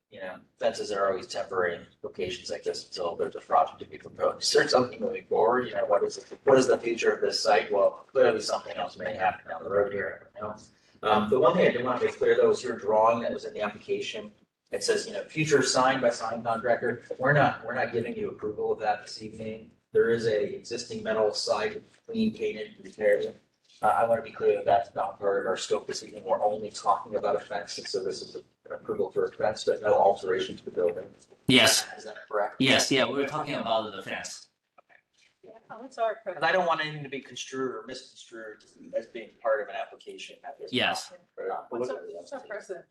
fences are always temporary in locations like this until there's a project to be proposed. Is there something moving forward? What is the future of this site? Well, clearly something else may happen down the road here. I don't know. The one thing I did want to make clear though is your drawing that was in the application. It says, future signed by sign contractor. We're not giving you approval of that this evening. There is a existing metal side, clean painted, repaired. I want to be clear that that's not part of our scope this evening. We're only talking about a fence, and so this is an approval for a fence, but no alteration to the building. Yes, Is that correct? yes, yeah, we're talking about the fence. It's our Because I don't want anything to be construed or misconstrued as being part of an application at this. Yes. What's our precedent?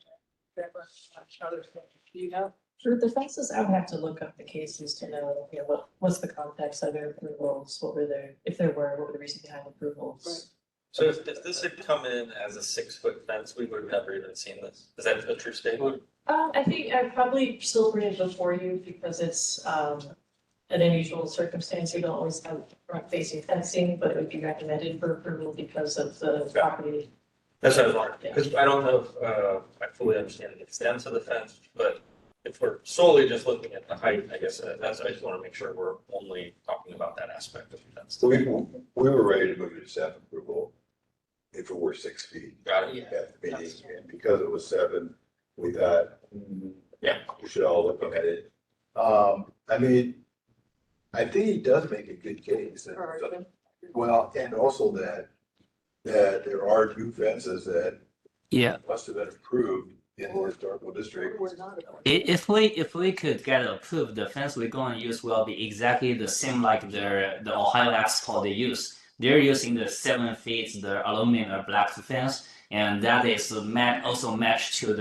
Others, do you know? for the fences, I would have to look up the cases to know, what's the context of their approvals, what were the reason behind approvals? So if this had come in as a 6-foot fence, we would have never even seen this. Is that a true statement? I think I'd probably still bring it before you because it's, an unusual circumstance. You don't always have front facing fencing, but it would be recommended for approval because of the property. That's what I was wondering, because I don't know if I fully understand the extent of the fence, but if we're solely just looking at the height, I guess I just want to make sure we're only talking about that aspect of the fence. We were ready to move to staff approval if it were 6 feet. Got it. At the meeting, and because it was 7, we thought, Yeah. we should all look at it. I think he does make a good case. Well, and also that there are two fences that Yeah. must have been approved in the historical district. If we could get approved, the fence we're going to use will be exactly the same like the Ohio Expo they use. They're using the 7 feet, the aluminum black fence, and that is also matched to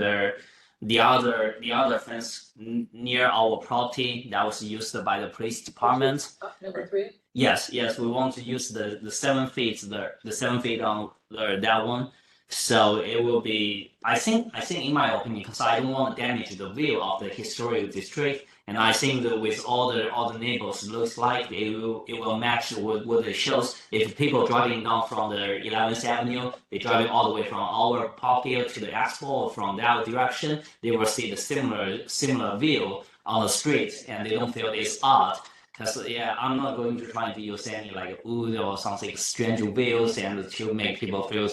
the other fence near our property that was used by the police department. Number 3? Yes, we want to use the 7 feet, the 7 feet on that one. So it will be, I think in my opinion, because I don't want to damage the view of the historic district, and I think that with all the neighbors, looks like it will match with what it shows. If people driving down from the 11th Avenue, they driving all the way from our property to the expo from that direction, they will see the similar view on the street, and they don't feel it's odd. Because I'm not going to try to use any like wood or something strange views and to make people feel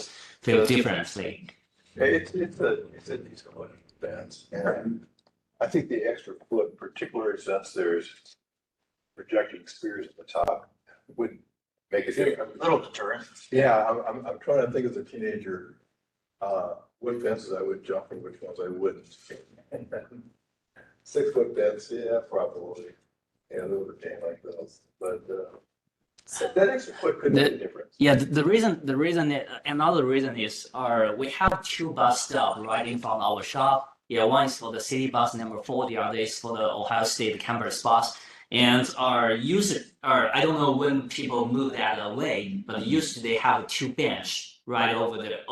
differently. It's a decent looking fence, and I think the extra foot, particularly since there's projecting spears at the top, would make a difference. A little deterrent. Yeah, I'm trying to think as a teenager, what fences I would jump and which ones I wouldn't. 6 foot fence, yeah, probably. Yeah, those are tame like those, but that extra foot could make a difference. Yeah, another reason is we have 2 bus stops right in front of our shop. Yeah, one is for the city bus number 4, the other is for the Ohio State campus bus. And I don't know when people move that away, but usually they have 2 bench right over at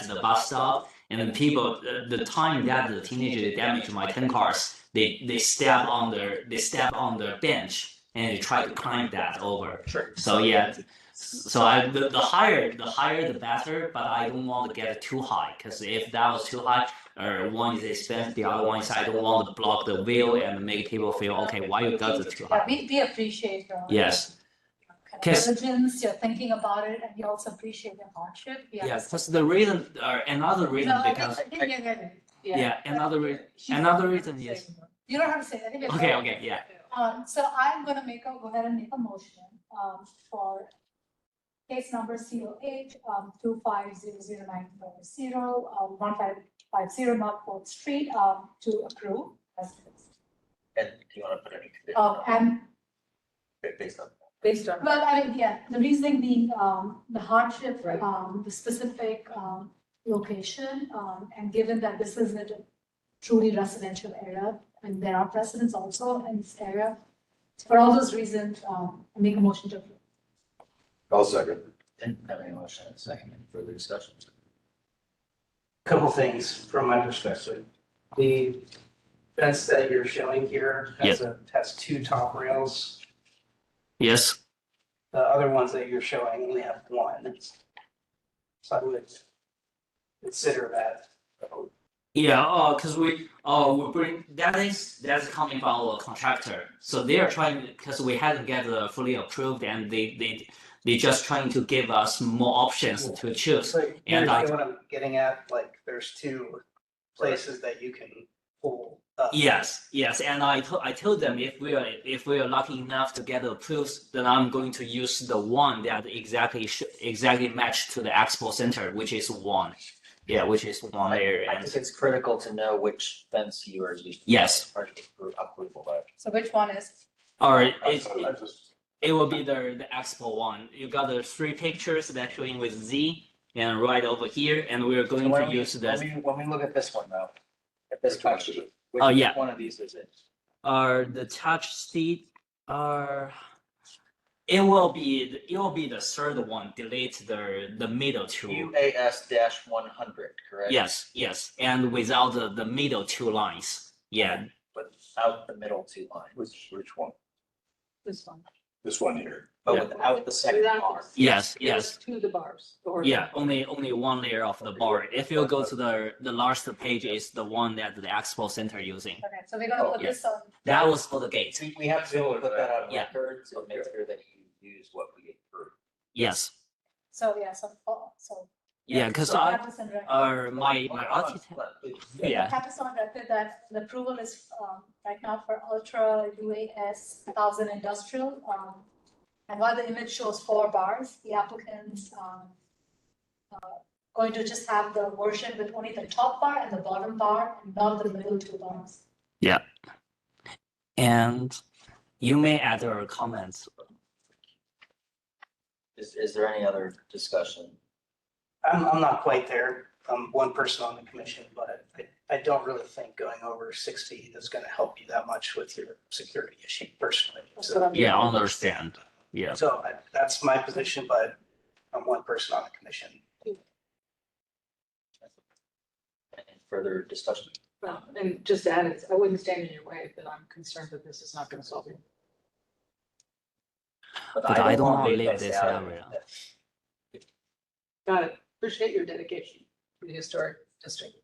the bus stop. And then people, the time that the teenager damaged my 10 cars, they step on the bench and they try to climb that over. Sure. So yeah, the higher the better, but I don't want to get too high, because if that was too high, one is expensive, the other one is I don't want to block the view and make people feel, okay, why you got it too high? We appreciate your Yes. kind of diligence, you're thinking about it, and we also appreciate the hardship. We Yeah, understand. because the reason, another reason, No, I because think you're good. another reason is You don't have to say that. I think it's okay, fine. yeah. So I'm gonna go ahead and make a motion, for case number COH, 2500940, 1550 North 4th Street, to approve. And do you want to put any conditions And based on? Based on. well, I mean, yeah, the reasoning being, the hardship, the specific, location, and given that this is a truly residential area, and there are precedents also in this area, for all those reasons, I make a motion to approve. I'll second. Didn't have any motion, second, any further discussions? Couple things from my perspective. The fence that you're showing here has 2 top rails. Yes. The other ones that you're showing only have 1. So I would consider that. Yeah, because we bring that's coming from our contractor. So they are trying, because we hadn't get fully approved, and they just trying to give us more options to choose. So you And understand what I'm getting at? Like, there's 2 places that you can pull up. Yes, and I told them if we are lucky enough to get approved, then I'm going to use the one that exactly match to the expo center, which is 1. Yeah, which is 1 layer. I think it's critical to know which fence you are using. Yes. Part of approval, but. So which one is? Or it will be the expo one. You got the 3 pictures that showing with Z and right over here, and we're going to use that. When we look at this one though, at this touch sheet, which one of these is it? The touch sheet it will be the 3rd one. Delete the middle 2. UAS-100, correct? Yes, and without the middle 2 lines. Yeah. Without the middle 2 lines. Which one? This one. This one here. But without the second Without bar. the- Yes. To the bars. the Yeah, horizontal. only 1 layer of the bar. If you go to the last page, is the one that the expo center using. Okay, so we're gonna put yeah. this on. That was for the gate. We have to put that on Yeah. record, so make sure that you use what we approved. Yes. So, Yeah, because so have this on record. my architect. Yeah. Have this on record that the approval is, right now for Ultra UAS 1000 Industrial, and while the image shows 4 bars, the applicant's, going to just have the version with only the top bar and the bottom bar, and not the middle 2 bars. Yeah. And you may add your comments. Is there any other discussion? I'm not quite there. I'm one person on the commission, but I don't really think going over 6 feet is gonna help you that much with your security issue personally. So, Yeah, I understand. Yeah. so that's my position, but I'm one person on the commission. Any further discussion? And just to add, I wouldn't stand in your way, but I'm concerned that this is not gonna solve it. But I don't wanna wanna make leave that this salary. area. Got it. Appreciate your dedication to the historic district.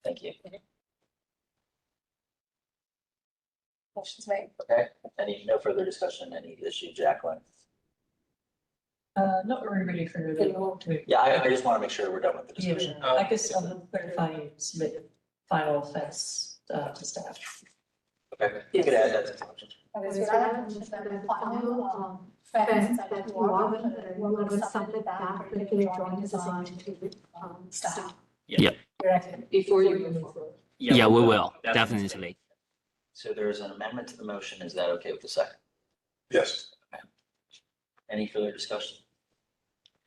Thank you. Motion's made. Okay, no further discussion, any issue, Jacqueline? No, we're ready for the. Yeah, I just want to make sure we're done with the discussion. I guess I'll clarify, submit final offense to staff. Okay, you could add that to the motion. Okay, so I have just that the final, fence that you are going to submit that particular drawing design to, staff. Yeah. Directly. Before you move forward. Yeah, we will, definitely. So there's an amendment to the motion. Is that okay with the second? Yes. Any further discussion?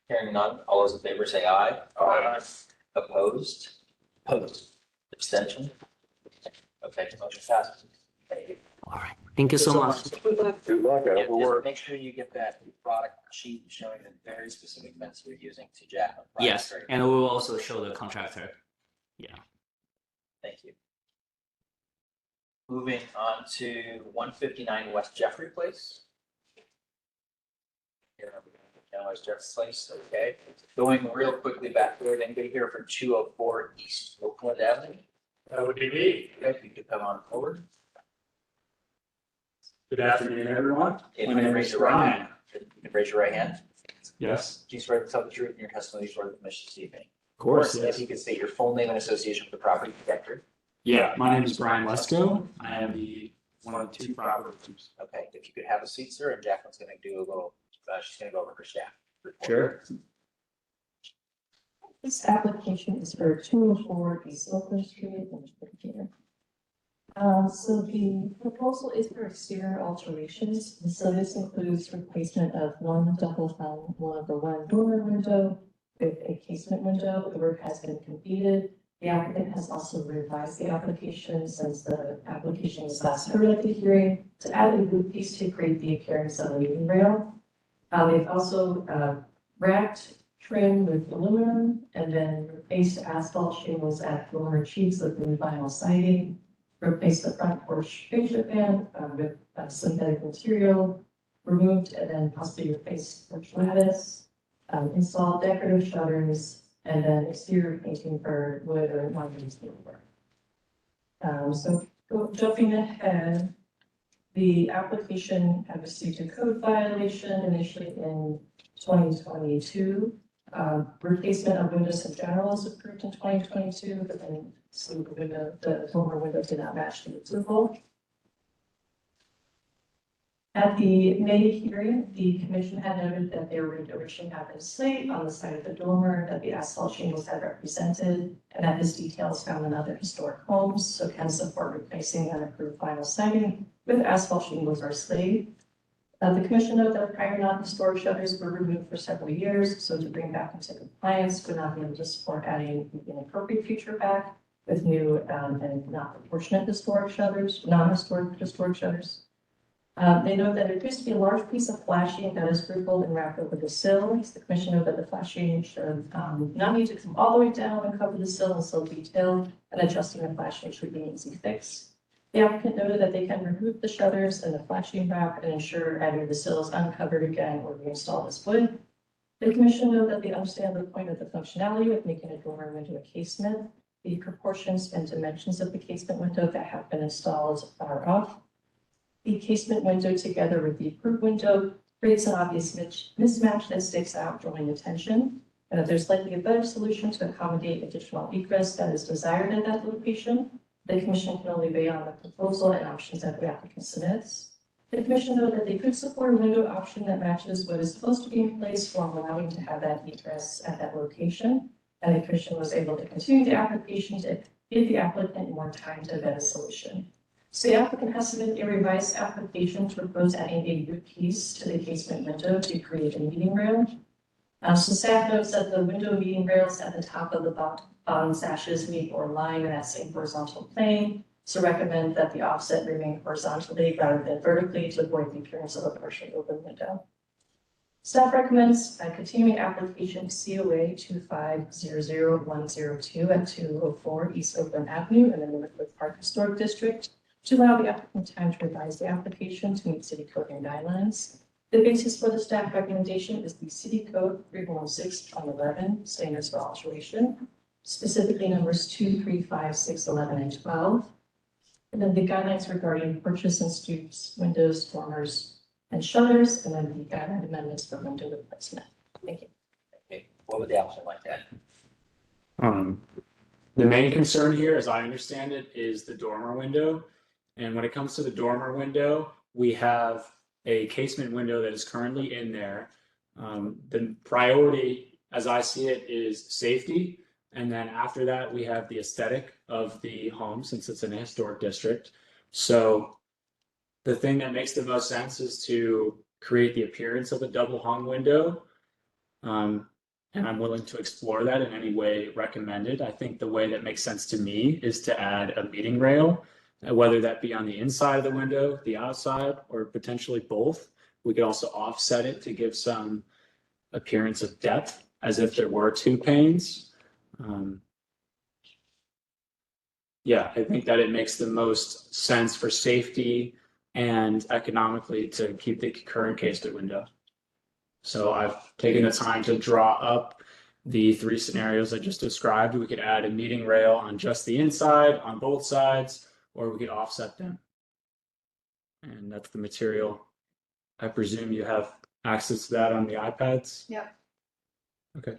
Hearing none, all those in favor say aye. Aye. Opposed? Opposed. Abstention? Okay, motion passes. Thank you. All right. Thank you so much. Good luck, Yeah, it will work. just make sure you get that product sheet showing the very specific methods we're using to Jacqueline. Yes, and we will also show the contractor. Yeah. Thank you. Moving on to 159 West Jeffrey Place. Here, West Jeffrey Place, okay. Going real quickly backward, anybody here for 204 East Oakland Avenue? That would be me. Okay, if you could come on forward. Good afternoon, everyone. If you can raise your right hand. You can raise your right hand. Yes, Do you swear to tell the truth in your testimony before the commission this evening? of course. If you could state your full name and association with the property protector. Yeah, my name is Brian Lesko. I am the one of the two property owners. Okay, if you could have a seat, sir, and Jacqueline's gonna do a little, she's gonna go over her staff report. Sure. This application is for 204 East Oakland Street in Decatur. So the proposal is for exterior alterations, and so this includes replacement of one double one dormer window with a casement window. The work has been completed. The applicant has also revised the application since the application was last heard at the hearing to add a wood piece to create the appearance of a meeting rail. They've also racked trim with aluminum and then replaced asphalt shingles at dormer cheeks with new vinyl siding. Replace the front porch fascia fan with synthetic material, removed and then possibly replaced porch lattice, installed decorative shutters, and then exterior painting for wood or non-wood work. Jumping ahead, the application had received a code violation initially in 2022. Replacement of windows in general is approved in 2022, but then some of the dormer windows did not match the approval. At the May hearing, the commission had noted that there would originally have been slate on the side of the dormer that the asphalt shingles had represented, and that this detail is found in other historic homes, so can support replacing unapproved vinyl siding with asphalt shingles or slate. The commission noted that prior non-historic shutters were removed for several years, so to bring back into compliance would not be able to support adding an inappropriate feature back with new and not proportionate historic shutters, non-historic historic shutters. They note that there appears to be a large piece of flashing that is sprinkled and wrapped over the sill. The commission noted that the flashing should not need to come all the way down and cover the sill and so detailed, and adjusting the flashing should be an easy fix. The applicant noted that they can remove the shutters and the flashing wrap and ensure either the sill is uncovered again or reinstalled as wood. The commission noted that they understand the point of the functionality of making a dormer window a casement. The proportions and dimensions of the casement window that have been installed are off. The casement window together with the approved window creates an obvious mismatch that sticks out, drawing attention. And that there's likely a better solution to accommodate additional egress that is desired at that location. The commission can only weigh on the proposal and options that the applicant submits. The commission noted that they could support a window option that matches what is supposed to be in place while allowing to have that egress at that location. And the commission was able to continue the application to give the applicant more time to vet a solution. So the applicant has submitted a revised application to propose adding a wood piece to the casement window to create a meeting rail. So staff notes that the window meeting rails at the top of the bottom sashes meet or line in that same horizontal plane. So recommend that the offset remain horizontally rather than vertically to avoid the appearance of a partially open window. Staff recommends continuing application COA 2500102 at 204 East Oakland Avenue in the Northwood Park Historic District to allow the applicant time to revise the application to meet city code and guidelines. The basis for the staff recommendation is the City Code 3106/2011 standards for alteration, specifically numbers 2, 3, 5, 6, 11, and 12. And then the guidelines regarding purchase and stoops, windows, dormers, and shutters, and then the guideline amendments for window replacement. Thank you. Okay, what would the applicant like to add? The main concern here, as I understand it, is the dormer window. And when it comes to the dormer window, we have a casement window that is currently in there. The priority, as I see it, is safety. And then after that, we have the aesthetic of the home since it's in a historic district. So the thing that makes the most sense is to create the appearance of a double hung window. And I'm willing to explore that in any way recommended. I think the way that makes sense to me is to add a meeting rail, whether that be on the inside of the window, the outside, or potentially both. We could also offset it to give some appearance of depth as if there were two panes. Yeah, I think that it makes the most sense for safety and economically to keep the current casement window. So I've taken the time to draw up the three scenarios I just described. We could add a meeting rail on just the inside, on both sides, or we could offset them. And that's the material. I presume you have access to that on the iPads? Yep. Okay.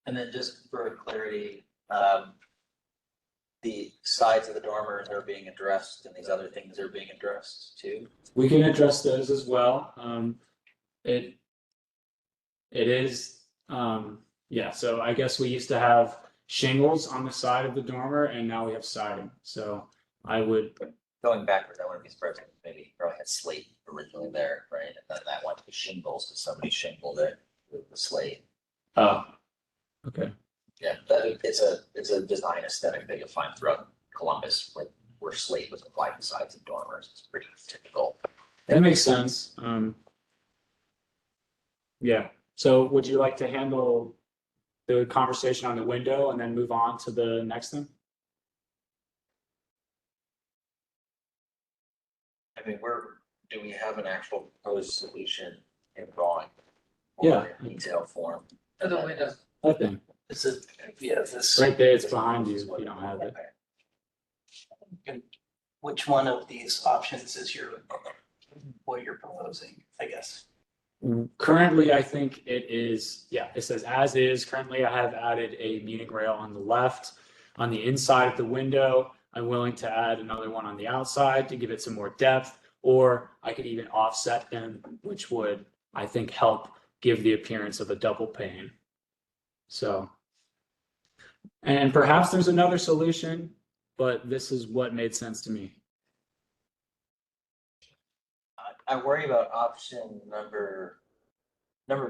And then just for clarity, the sides of the dormers are being addressed and these other things are being addressed too? We can address those as well. It is, yeah, so I guess we used to have shingles on the side of the dormer and now we have siding. So I would. Going backwards, I wouldn't be surprised if maybe probably had slate originally there, right? And then that went to shingles because somebody shingled it with the slate. Oh, okay. Yeah, it's a design aesthetic that you'll find throughout Columbus where slate was applied to sides of dormers. It's pretty typical. That makes sense. Yeah. So would you like to handle the conversation on the window and then move on to the next thing? I mean, do we have an actual proposed solution in drawing? Yeah. Or in detailed form? For the window. That thing. This is, yeah, this. Right there, it's behind you if you don't have it. And which one of these options is what you're proposing, I guess? Currently, I think it is, yeah, it says as is. Currently, I have added a meeting rail on the left. On the inside of the window, I'm willing to add another one on the outside to give it some more depth, or I could even offset them, which would, I think, help give the appearance of a double pane. So, and perhaps there's another solution, but this is what made sense to me. I worry about option number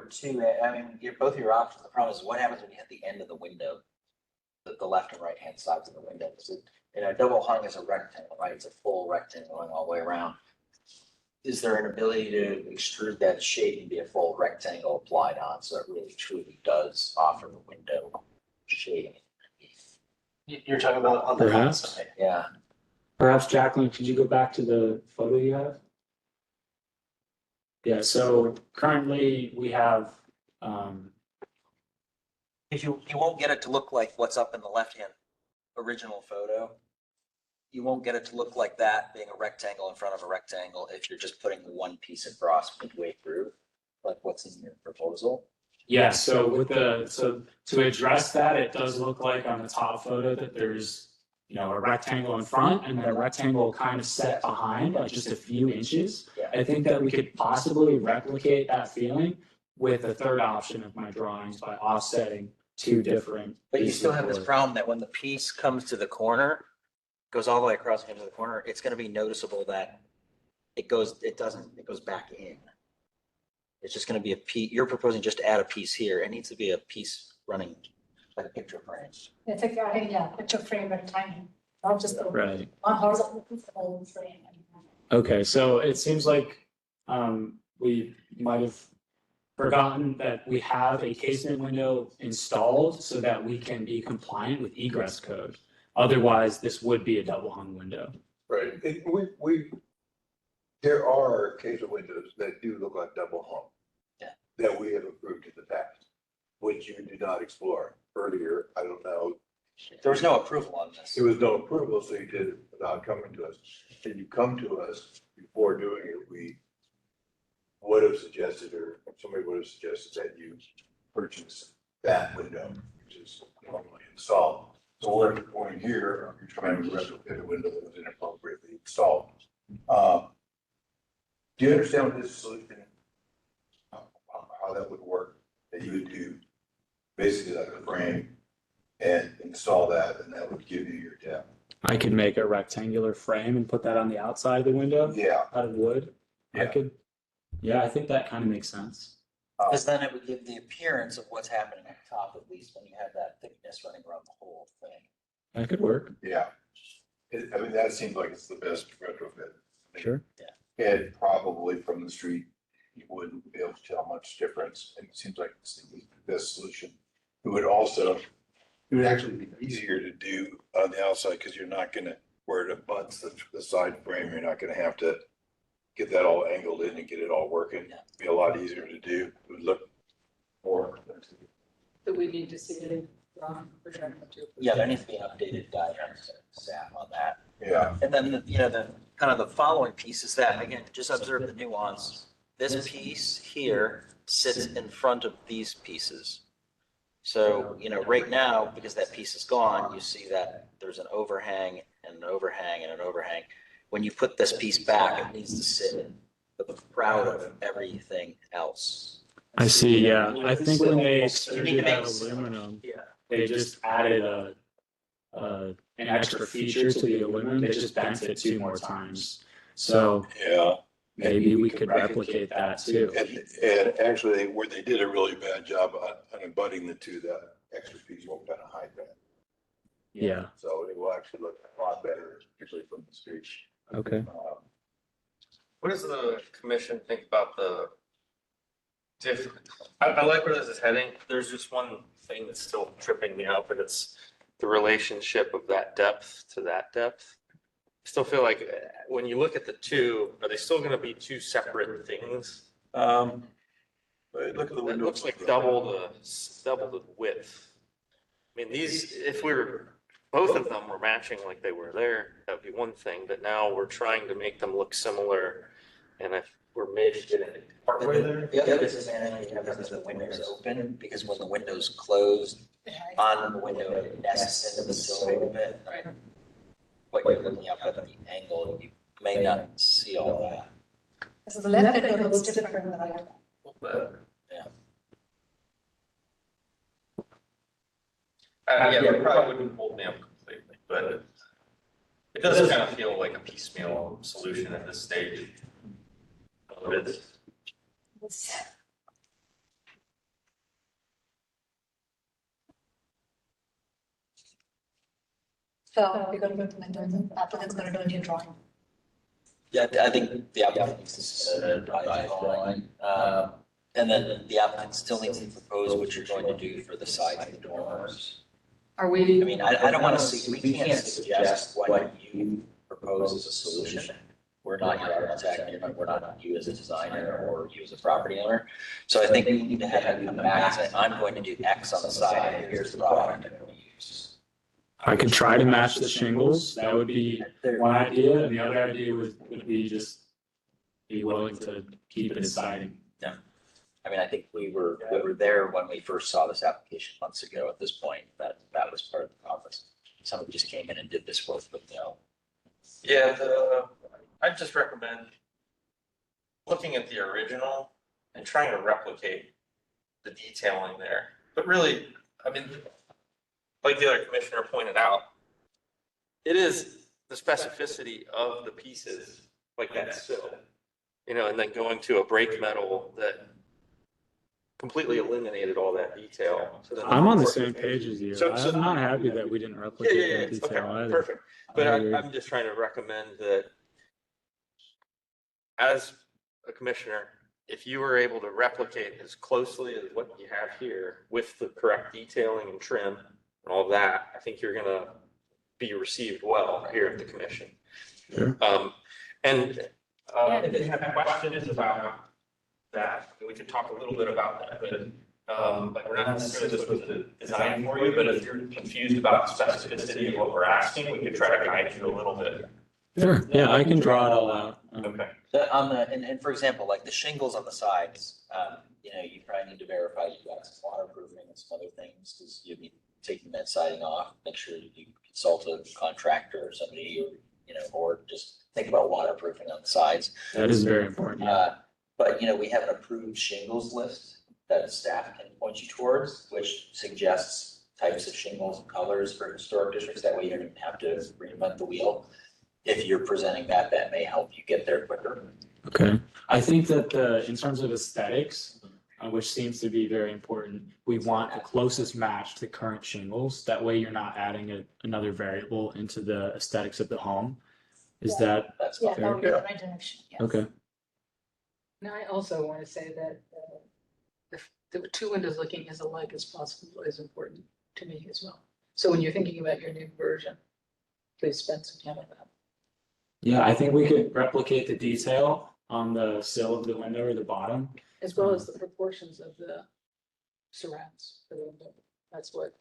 two. I mean, both of your options. The problem is what happens when you hit the end of the window, the left and right hand sides of the window. Double hung is a rectangle, right? It's a full rectangle going all the way around. Is there an ability to extrude that shape and be a full rectangle applied on so it really truly does offer the window shading? You're talking about on the Perhaps. outside. Yeah. Perhaps, Jacqueline, could you go back to the photo you have? Yeah, so currently we have, If you won't get it to look like what's up in the left-hand original photo. You won't get it to look like that being a rectangle in front of a rectangle if you're just putting one piece across midway through, like what's in your proposal. yeah, so with so to address that, it does look like on the top photo that there's, a rectangle in front and then a rectangle kind of set behind, like just a few inches. Yeah. I think that we could possibly replicate that feeling with a third option of my drawings by offsetting two different. But you pieces still of have this wood. problem that when the piece comes to the corner, goes all the way across into the corner, it's gonna be noticeable that it goes back in. It's just gonna be a piece, you're proposing just to add a piece here. It needs to be a piece running like a picture frame. It's like, yeah, picture frame at a time, not just the Right. one horizontal piece, the whole frame. Okay, so it seems like we might have forgotten that we have a casement window installed so that we can be compliant with egress code. Otherwise, this would be a double hung window. Right, there are casement windows that do look like double hung. Yeah. That we have approved in the past, which you did not explore earlier, I don't know. There was no approval on this. There was no approval, so you did it without coming to us. Did you come to us before doing it? We would have suggested, or somebody would have suggested that you purchase that window, which is normally installed. So we're at the point here, you're trying to replicate a window that was inappropriately installed. Do you understand what this solution, how that would work? That you would do basically like a frame and install that, and that would give you your depth. I could make a rectangular frame and put that on the outside of the window Yeah. out of wood. I could, yeah, I think that kind of makes sense. Because then it would give the appearance of what's happening at the top, at least when you have that thickness running around the whole thing. That could work. Yeah. I mean, that seems like it's the best retrofit. Sure. And probably from the street, you wouldn't be able to tell much difference. And it seems like it's the best solution. It would also, it would actually be easier to do on the outside because you're not gonna, where it abuts the side frame, you're not gonna have to get that all angled in and get it all working. It'd be a lot easier to do. It would look more. that we need to see it from. Yeah, there needs to be an updated diagram staff on that. Yeah. And then, the kind of the following piece is that, again, just observe the nuance. This piece here sits in front of these pieces. So, right now, because that piece is gone, you see that there's an overhang and an overhang and an overhang. When you put this piece back, it needs to sit the crowd of everything else. I see, yeah. I think when they extruded that aluminum, Yeah. they just added an extra feature to the aluminum. They just bent it 2 more times. So Yeah. maybe we could replicate that too. And actually, where they did a really bad job on abutting the two, that extra piece won't kind of hide that. Yeah, So it will actually look a lot better, particularly from the street. okay. What does the commission think about the I like where this is heading. There's just one thing that's still tripping me up, and it's the relationship of that depth to that depth. I still feel like when you look at the two, are they still gonna be two separate things? But look at the It window. looks like double the width. I mean, these, if we were, both of them were matching like they were there, that'd be one thing, but now we're trying to make them look similar. And if we're maybe getting partway there. The other disadvantage you have is the window's open, because when the window's closed, on the window, it nests into the sill a bit, right? What you're looking up at the angle, you may not see all that. So the left window looks different than the right one. Yeah, it probably wouldn't hold me up completely, but it does kind of feel like a piecemeal solution at this stage. So we're gonna go to the applicant's gonna do a new drawing. Yeah, I think the applicant needs to submit a revised drawing. And then the applicant still needs to propose what you're going to do for the sides of the dormers. Are we? I mean, I don't want to see, we can't suggest what you propose as a solution. We're not your architect, we're not you as a designer or you as a property owner. So I think we need to have you come back and say, I'm going to do X on the side, here's the product I'm going to use. I could try to match the shingles. That would be one idea. And the other idea would be just be willing to keep it as siding. Yeah. I mean, I think we were there when we first saw this application months ago at this point, that was part of the process. Somebody just came in and did this work, but no. Yeah, I'd just recommend looking at the original and trying to replicate the detailing there. But really, I mean, like the other commissioner pointed out, it is the specificity of the pieces, like that sill, and then going to a brake metal that completely eliminated all that detail. So then I'm on the same page as you. So- I'm not happy that we didn't replicate that Okay, detail either. perfect. But I agree. I'm just trying to recommend that as a commissioner, if you were able to replicate as closely as what you have here with the correct detailing and trim and all that, I think you're gonna be received well here at the commission. Sure. If you have questions about that, we could talk a little bit about that, but like we're not necessarily supposed to design for you, but if you're confused about the specificity of what we're asking, we could try to guide you a little bit. Sure. Yeah, I can draw it all out. Okay. And for example, like the shingles on the sides, you know, you probably need to verify you've got some waterproofing and some other things, because you'll be taking that siding off. Make sure you consult a contractor or somebody, or, you know, or just think about waterproofing on the sides. That is very important. Yeah. But, you know, we have an approved shingles list that staff can point you towards, which suggests types of shingles and colors for historic districts. That way you don't have to reinvent the wheel. If you're presenting that, that may help you get there quicker. Okay. I think that in terms of aesthetics, which seems to be very important, we want the closest match to current shingles. That way you're not adding another variable into the aesthetics of the home. Is that That's Yeah, fine. that would be the right direction, yes. okay? And I also want to say that the two windows looking as alike as possible is important to me as well. So when you're thinking about your new version, please spend some time on that. Yeah, I think we could replicate the detail on the sill of the window or the bottom. As well as the proportions of the surrounds for the window. That's what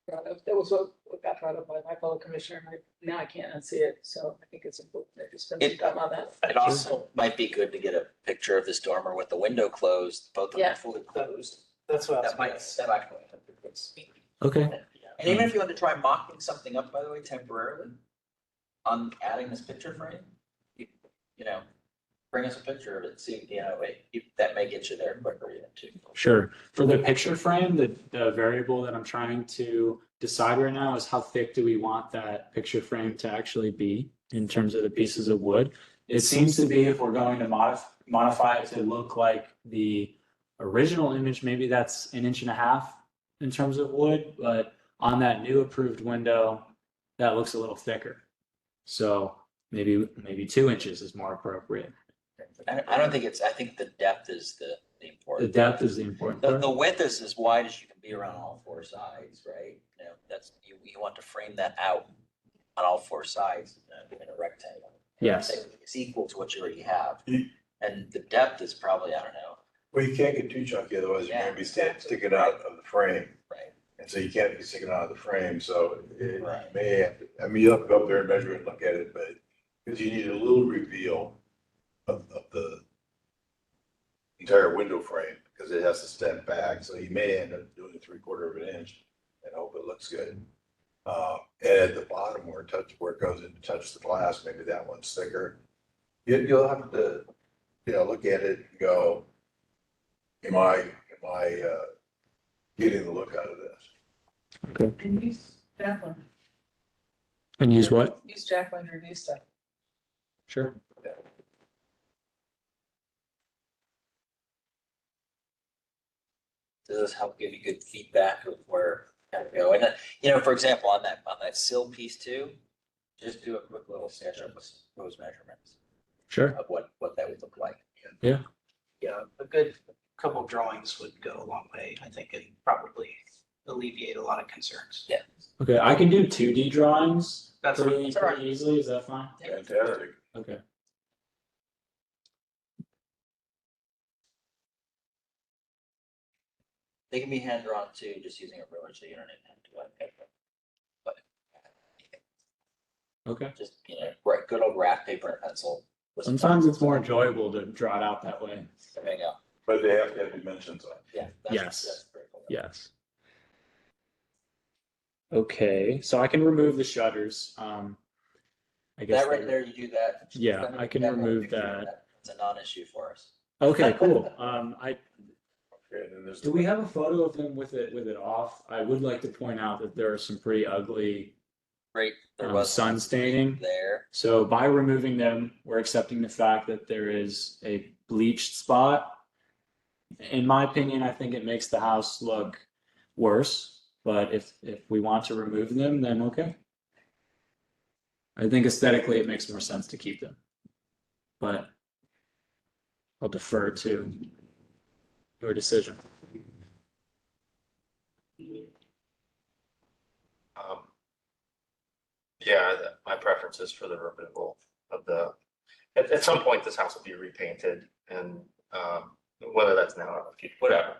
that was what got brought up by my fellow commissioner. Now I can't unsee it, so I think it's important that you spend some time on that. It also might be good to get a picture of this dormer with the window closed, both of them Yeah. fully closed. That's what I was That might, gonna say. that might. Okay. And even if you want to try mocking something up, by the way, temporarily, on adding this picture frame, you know, bring us a picture of it, see, you know, that may get you there quicker even too. Sure. For the picture frame, the variable that I'm trying to decide right now is how thick do we want that picture frame to actually be in terms of the pieces of wood. It seems to be if we're going to modify it to look like the original image, maybe that's 1.5 inches in terms of wood, but on that new approved window, that looks a little thicker. So maybe 2 inches is more appropriate. I don't think I think the depth is the The important. depth is the important part. The width is as wide as you can be around all four sides, right? You know, that's, you want to frame that out on all four sides in a rectangle. Yes. It's equal to what you already have. And the depth is probably, I don't know, Well, you can't get too chunky, otherwise you're gonna be sticking out of the frame. right? And so you can't be sticking out of the frame, so it Right. may have to, I mean, you have to go up there and measure it and look at it, but, because you need a little reveal of the entire window frame, because it has to step back, so you may end up doing a 3/4 of an inch and hope it looks good. And at the bottom where it goes in to touch the glass, maybe that one's thicker. You'll have to, you know, look at it and go, am I getting the look out of this? And use Jacqueline. And use what? Use Jacqueline to review stuff. Sure. Does this help give you good feedback of where to go? And, you know, for example, on that sill piece too, just do a quick little sketch of those measurements Sure. of what that would look like. Yeah, a good couple drawings would go a long way, I think, and probably alleviate a lot of concerns. Yeah. Okay, I can do 2D drawings That's pretty all right. easily. Is that fine? Fantastic. Okay. They can be hand drawn too, just using a ruler, so you don't even have to like. But Okay. just, you know, right, good old graph paper and pencil. Sometimes it's more enjoyable to draw it out that way. There you go. But they have to have dimensions on it. Yeah. Yes. That's pretty cool. Yes. Okay, so I can remove the shutters. I guess. That right they're- there, you do that. Yeah, Send me I can that one remove picture. that. It's a non-issue for us. Okay, cool. Okay, and then there's Do we have a photo of them with it off? I would like to point out that there are some pretty ugly Great. There was sun staining. there. So by removing them, we're accepting the fact that there is a bleached spot in my opinion, I think it makes the house look worse, but if we want to remove them, then okay. I think aesthetically it makes more sense to keep them. But I'll defer to your decision. Yeah, my preference is for the removal of the, at some point, this house will be repainted and, whether that's now or whatever.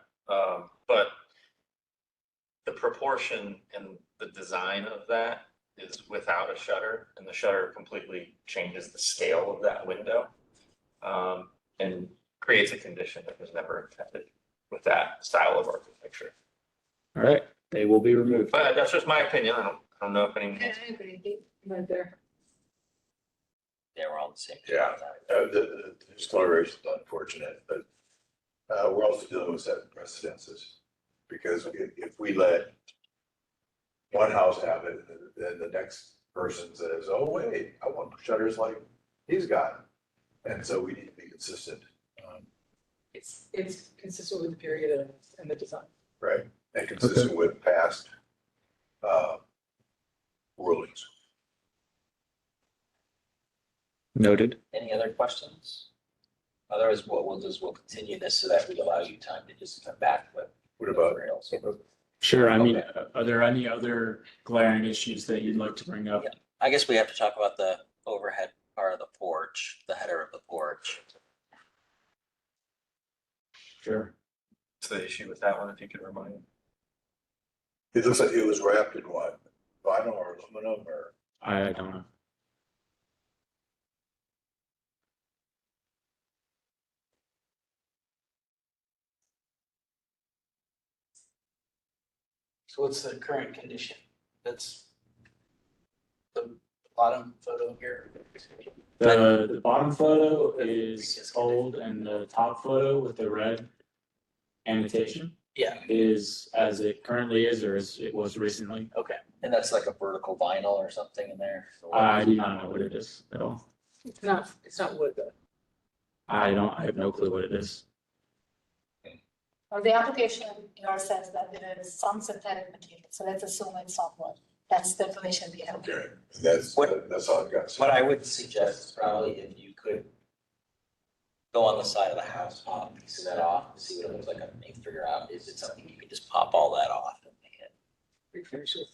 But the proportion and the design of that is without a shutter, and the shutter completely changes the scale of that window. And creates a condition that was never intended with that style of architecture. All right, they will be removed. But that's just my opinion. I don't know if anyone. Yeah, I agree. Right there. Yeah, we're all the same. Yeah, the discoloration is unfortunate, but we're also dealing with setting precedences. Because if we let one house have it, then the next person says, oh, wait, I want shutters like he's got. And so we need to be consistent. It's consistent with the period and the design. Right, and consistent with past rulings. Noted. Any other questions? Otherwise, what we'll do is we'll continue this so that we allow you time to just come back with. What about? materials. Sure. I mean, Okay. are there any other glaring issues that you'd like to bring up? Yeah. I guess we have to talk about the overhead part of the porch, the header of the porch. Sure. What's the issue with that one, if you could remind me? It looks like it was wrapped in what? Vinyl or aluminum or? I don't know. So what's the current condition? That's the bottom photo here. The bottom photo is old and the top photo with the red annotation Yeah, is as it currently is or as it was recently. okay. And that's like a vertical vinyl or something in there. I do not know what it is at all. It's not wood though. I have no clue what it is. Or the application, says that there is some synthetic material, so let's assume it's not wood. That's the information we have. Okay, that's all I've got. What I would suggest is probably if you could go on the side of the house, pop a piece of that off, see what it looks like, and maybe figure out, is it something you can just pop all that off and make it? Refinish it.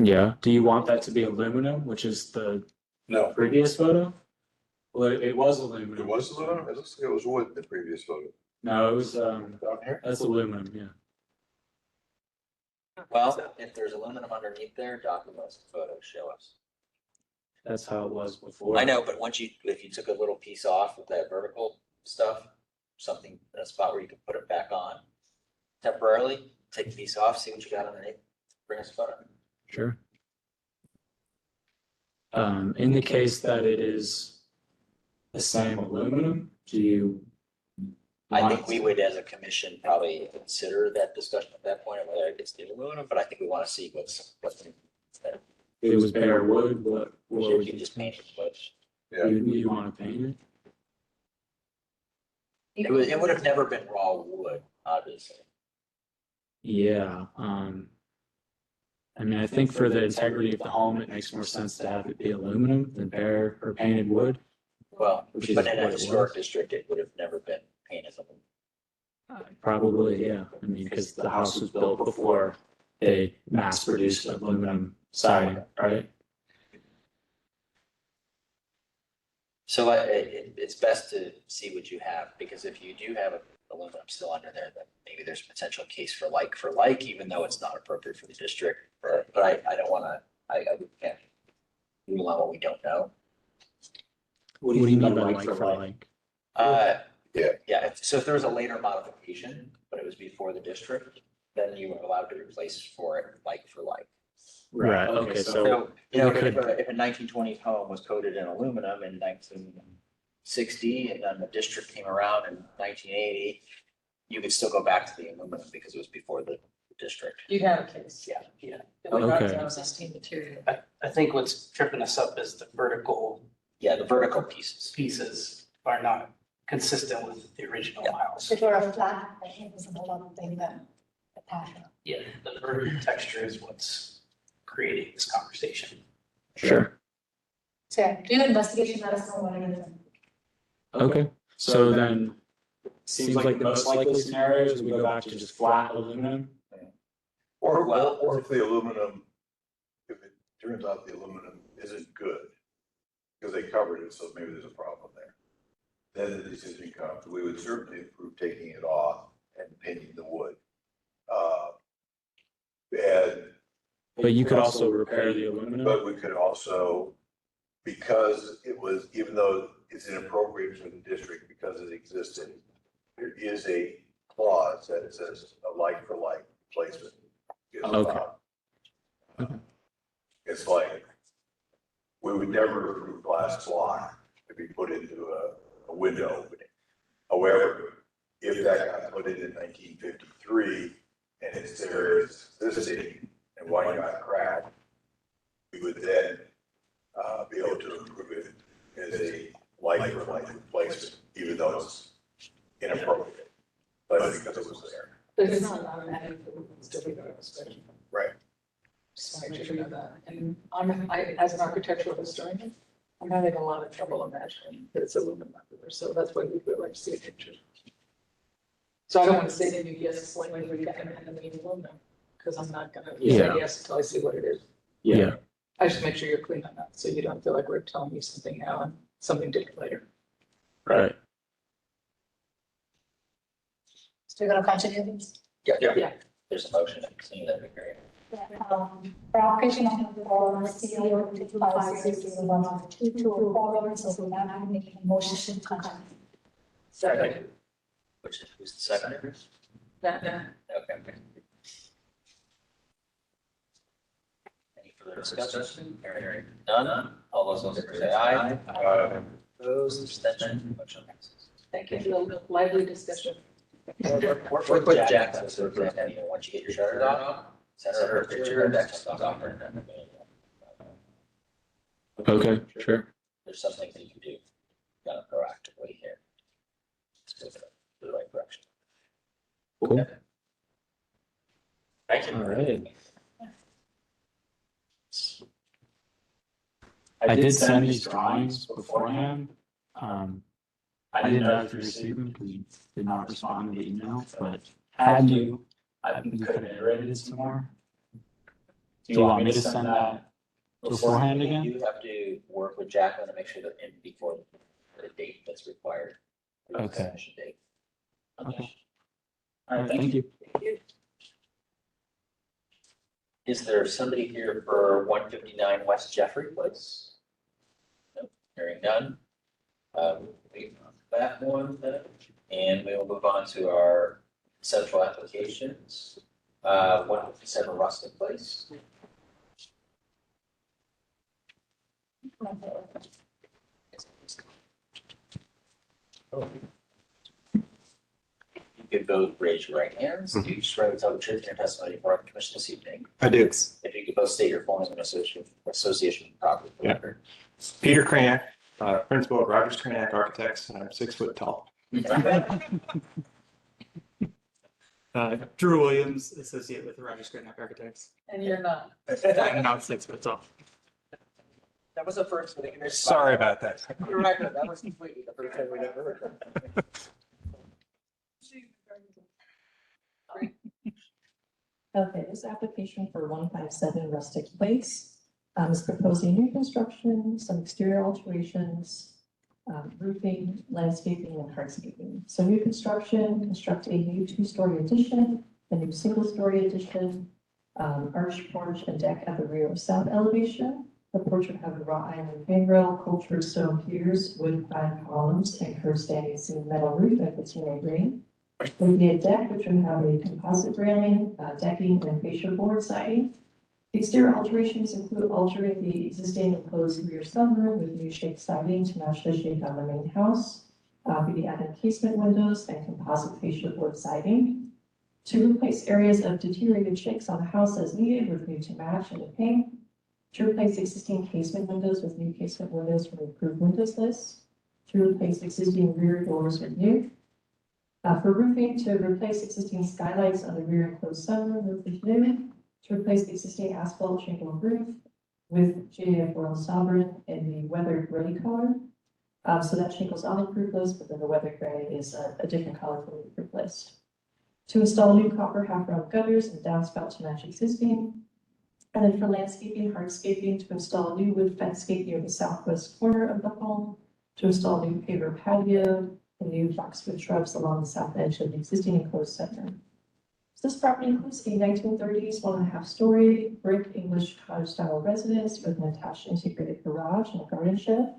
Yeah. Do you want that to be aluminum, which is the No, previous photo? Well, it was it aluminum. was aluminum. It looks like it was wood in the previous photo. No, it was Down here? that's aluminum. Yeah. Well, if there's aluminum underneath there, documents the photo show us. That's how it was before. I know, but if you took a little piece off of that vertical stuff, something, a spot where you could put it back on temporarily, take a piece off, see what you got underneath, bring us a photo. Sure. In the case that it is the same aluminum, do you? I want think we would, as a commission, probably consider that discussion at that point, of whether it's the aluminum, but I think we want to see what's. If it was bare wood, what If would you you just paint it, but Yeah. You want to paint it? it would have never been raw wood, obviously. Yeah. I mean, I think for the integrity of the home, it makes more sense to have it be aluminum than bare or painted wood. Well, Which is but in what a it historic was. district, it would have never been painted. Probably, yeah. I mean, because the house was built before they mass-produced aluminum siding, right? So it's best to see what you have, because if you do have aluminum still under there, then maybe there's potential case for like, even though it's not appropriate for the district. But I don't want to, I can't rule on what we don't know. What do you mean by like for like? Yeah, so if there was a later modification, but it was before the district, then you were allowed to replace for it like for like. Right, okay, so So, you if could- a 1920s home was coated in aluminum in 1960, and then the district came around in 1980, you could still go back to the aluminum because it was before the district. You'd have a case. Yeah. It would not be Okay. existing material. I think what's tripping us up is the vertical Yeah, the vertical pieces. pieces are not consistent with the original house. If you're a flat, I think it's a whole other thing than a patio. Yeah, the roof texture is what's creating this conversation. Sure. So yeah, do your investigation, let us know what it is. Okay, so then, seems like the most likely scenario is we go back to just flat aluminum. Or if the aluminum, if it turns out the aluminum isn't good, because they covered it, so maybe there's a problem there. Then the decision comes, we would certainly approve taking it off and painting the wood. And But you could also repair the aluminum. but we could also, because it was, even though it's inappropriate for the district because it existed, there is a clause that says a like for like replacement is allowed. Okay. It's like, we would never approve glass block to be put into a window opening. However, if that got put in 1953 and it's there existing and one got cracked, we would then be able to approve it as a like for like replacement, even though it's inappropriate. But because it was there. But it's not automatic, it's still be a special. Right. Just make sure you know that. And as an architectural historian, I'm having a lot of trouble imagining that it's aluminum everywhere, so that's why we would like to see a picture. So I don't want to say to you, yes, it's likely we can mean aluminum, because I'm not gonna say Yeah. yes until I see what it is. Yeah. I just make sure you're clean on that, so you don't feel like we're telling you something now and something different later. Right. So you're gonna continue this? Yeah. There's a motion to continue that hearing. For application number for CEO 2560122 forward, so we're now making a motion to continue. Second. Which is, who's the seconder? Yeah. Okay. Any further discussion? Hearing none, all those in favor say aye. Opposed, abstention, motion passes. Thank you for the lively discussion. Work with Jack, so if there's any, once you get your shutters off, send her a picture, that's off her. Okay, sure. There's some things that you can do, kind of proactively here. Let's move it in the right direction. Cool. Thank you. All right. I did send these drawings beforehand. I didn't know if you received them because you did not respond to the email, but had you, we could have iterated it some more. Do you want me to send that beforehand again? You have to work with Jacqueline to make sure that in before the date that's required. for the Okay. submission date. Okay. All right, thank you. Is there somebody here for 159 West Jeffrey Place? Nope, hearing none. We that one, and we will move on to our central applications. 157 Rustic Place. You could both raise your right hands. Do you swear to tell the truth in your testimony before the commission this evening? I do. If you could both state your full name and association with the property for the Yeah. record. Peter Kraniak, principal at Rogers Kraniak Architects, and I'm 6 foot tall. Drew Williams, associate with Rogers Kraniak Architects. And you're not. I'm not 6 foot tall. That was the first thing. Sorry about that. For the record, that was completely the first time we'd ever heard. Okay, this application for 157 Rustic Place is proposing new construction, some exterior alterations, roofing, landscaping, and hardscaping. So new construction, construct a new 2-story addition, a new single-story addition, arched porch and deck at the rear of south elevation. The porch would have a wrought iron handrail, cultured stone piers, wood-clad columns, and curved standing seam metal roof and patina green. There would be a deck which would have a composite railing, decking, and fascia board siding. Exterior alterations include altering the existing enclosed rear sunroom with new shake siding to match the shake on the main house. We'd be adding casement windows and composite fascia board siding. To replace areas of deteriorated shakes on the house as needed with new to match and to paint. To replace existing casement windows with new casement windows from the approved windows list. to replace existing rear doors with new. For roofing, to replace existing skylights on the rear enclosed sunroom roof with new. To replace the existing asphalt shingle roof with JDF Royal Sovereign in the weathered gray color. So that shingle's on the roof list, but then the weathered gray is a different color from the roof list. To install new copper half-round gutters and downspout to match existing. And then for landscaping, hardscaping, to install a new wood fence gate near the southwest corner of the home. To install new paver patio and new boxwood shrubs along the south edge of the existing enclosed center. So this property includes a 1930s 1.5-story brick English cottage-style residence with an attached integrated garage and a garden shed.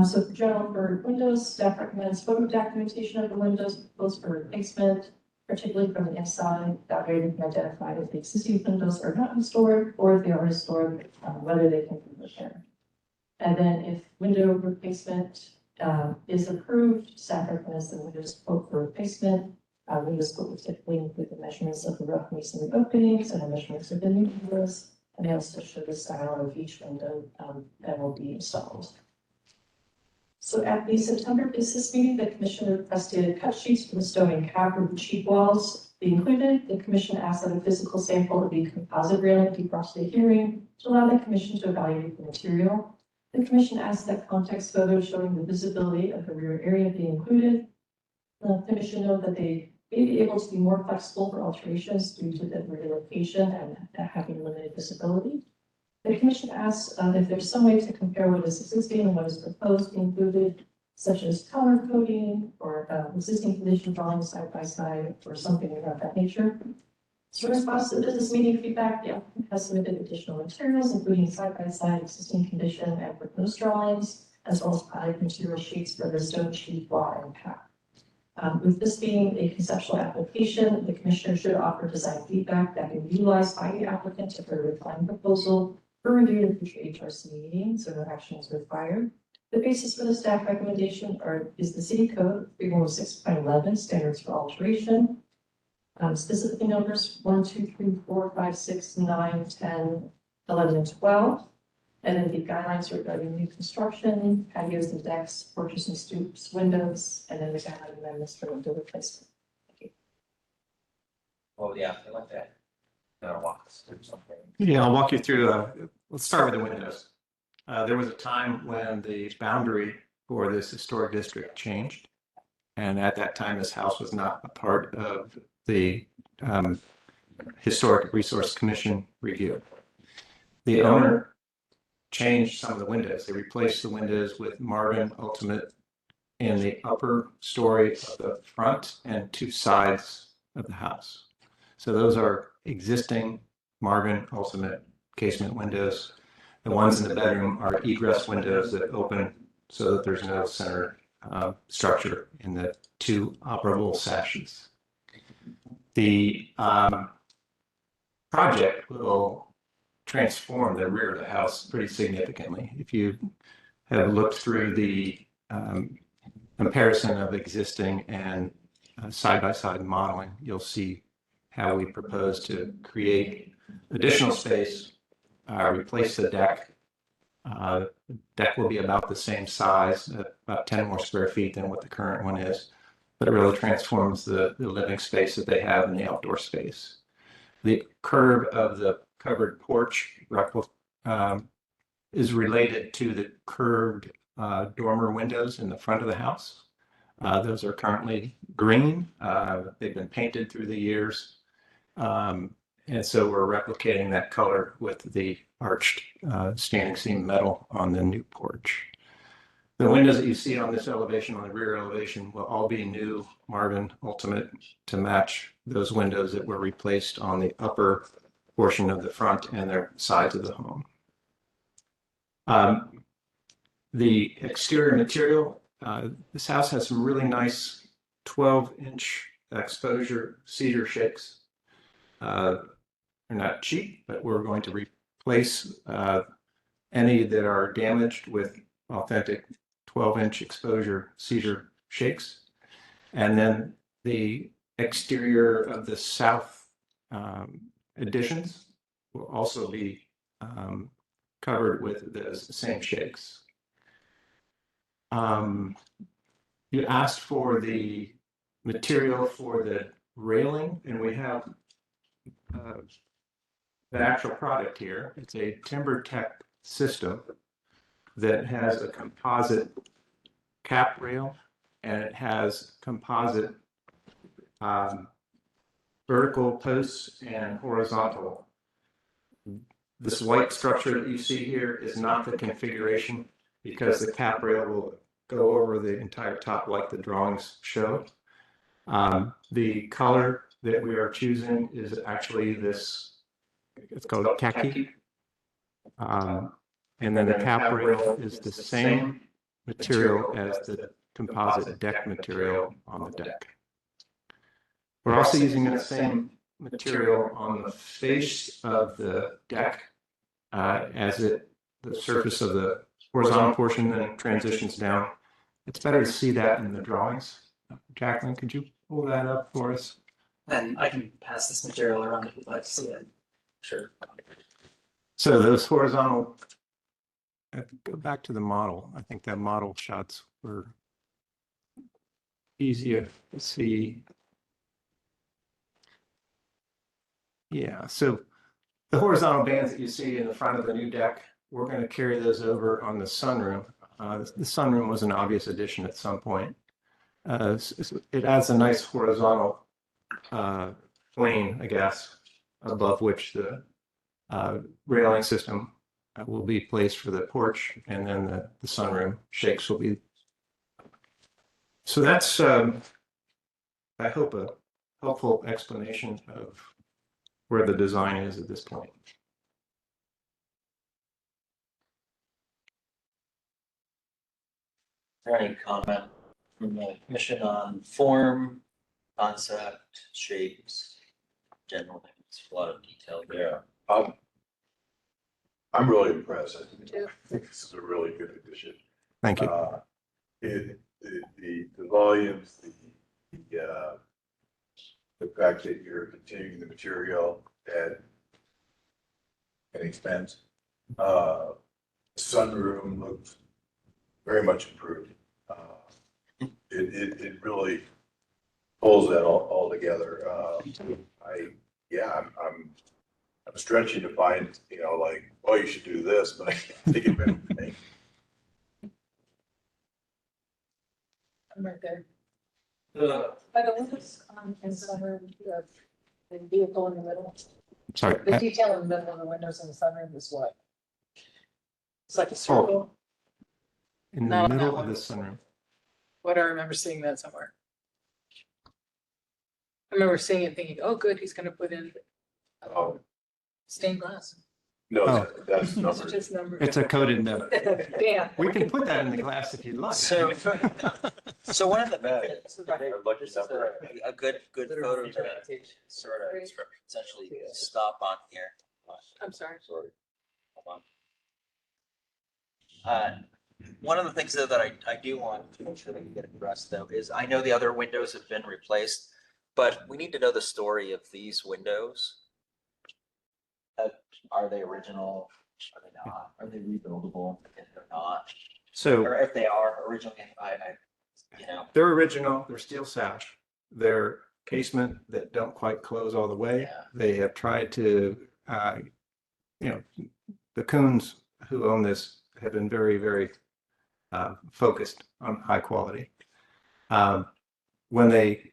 So for general for windows, staff recommends photo documentation of the windows, both for replacement, particularly from the inside. That way we can identify if the existing windows are not historic or if they are historic, whether they can be repaired. And then if window replacement is approved, staff recommends the windows quote for replacement. Windows quote will typically include the measurements of the rough masonry openings and the measurements of the new windows. And they also show the style of each window that will be installed. So at the September business meeting, the commission requested cut sheets for the stone and cap of the cheap walls be included. The commission asked that a physical sample of the composite railing be brought to the hearing to allow the commission to evaluate the material. The commission asked that context photos showing the visibility of the rear area be included. The commission noted that they may be able to be more flexible for alterations due to the rear location and having limited visibility. The commission asks if there's some way to compare what is existing and what is proposed be included, such as color coding or existing condition drawings side by side or something about that nature. So in response to the business meeting feedback, the applicant has submitted additional materials, including side by side existing condition and proposed drawings, as well as product material sheets for the stone sheet wall and cap. With this being a conceptual application, the commissioner should offer design feedback that can be utilized by the applicant to further refine the proposal for review in future HRC meetings, so no action is required. The basis for the staff recommendation is the city code 316.11 standards for alteration. Specifically numbers 1, 2, 3, 4, 5, 6, 9, 10, 11, and 12. And then the guidelines regarding new construction, patios and decks, porches and stoops, windows, and then the guideline amendments for window replacement. Thank you. Oh, yeah, I like that. Walk us through something. Yeah, I'll walk you through, let's start with the windows. There was a time when the boundary for this historic district changed. And at that time, this house was not a part of the Historic Resource Commission review. The owner changed some of the windows. They replaced the windows with Marvin Ultimate in the upper story of the front and 2 sides of the house. So those are existing Marvin Ultimate casement windows. The ones in the bedroom are egress windows that open so that there's no center structure in the 2 operable sashes. The project will transform the rear of the house pretty significantly. If you have looked through the comparison of existing and side-by-side modeling, you'll see how we propose to create additional space, replace the deck. The deck will be about the same size, about 10 more square feet than what the current one is, but it really transforms the living space that they have in the outdoor space. The curve of the covered porch is related to the curved dormer windows in the front of the house. Those are currently green. They've been painted through the years. And so we're replicating that color with the arched standing seam metal on the new porch. The windows that you see on this elevation, on the rear elevation, will all be new Marvin Ultimate to match those windows that were replaced on the upper portion of the front and their sides of the home. The exterior material, this house has some really nice 12-inch exposure cedar shakes. They're not cheap, but we're going to replace any that are damaged with authentic 12-inch exposure cedar shakes. And then the exterior of the south additions will also be covered with the same shakes. You asked for the material for the railing, and we have the actual product here. It's a TimberTech system that has a composite cap rail, and it has composite vertical posts and horizontal. This white structure that you see here is not the configuration because the cap rail will go over the entire top like the drawings show. The color that we are choosing is actually this, it's called khaki. And then the cap rail is the same material as the composite deck material on the deck. We're also using the same material on the face of the deck as the surface of the horizontal portion then transitions down. It's better to see that in the drawings. Jacqueline, could you pull that up for us? And I can pass this material around if you'd like to see it. Sure. So those horizontal, go back to the model. I think that model shots were easier to see. Yeah, so the horizontal bands that you see in the front of the new deck, we're going to carry those over on the sunroom. The sunroom was an obvious addition at some point. It adds a nice horizontal plane, I guess, above which the railing system will be placed for the porch, and then the sunroom shakes will be. So that's, I hope, a helpful explanation of where the design is at this point. Is there any comment from the commission on form, concept, shapes, general things? A lot of detail there. Yeah. I'm really impressed. I think this is a really good addition. Thank you. The volumes, the fact that you're continuing the material at an expense. Sunroom looks very much improved. It really pulls that all together. I'm stretching to find, like, oh, you should do this, but I can't think of anything. I'm right there. By the windows in summer, the vehicle in the middle. Sorry. The detail in the middle of the windows in the sunroom is what? It's like a circle. In Not the on that middle of one. the sunroom. What I remember seeing that somewhere. I remember seeing it thinking, oh, good, he's gonna put in stained glass. No, Oh. that's It's numbered. just numbered. It's a coded note. Damn. We can put that in the glass if you'd like. So one of the This is my- this is a good photo to sort of essentially stop on here. I'm sorry. Hold on. One of the things though that I do want to make sure that we get addressed though is I know the other windows have been replaced, but we need to know the story of these windows. Are they original? Are they not? Are they rebuildable? If they're not, So or if they are originally, they're original, they're steel sash. They're casement that don't quite close all the way. Yeah. They have tried to, the Coons who own this have been very, very focused on high quality. When they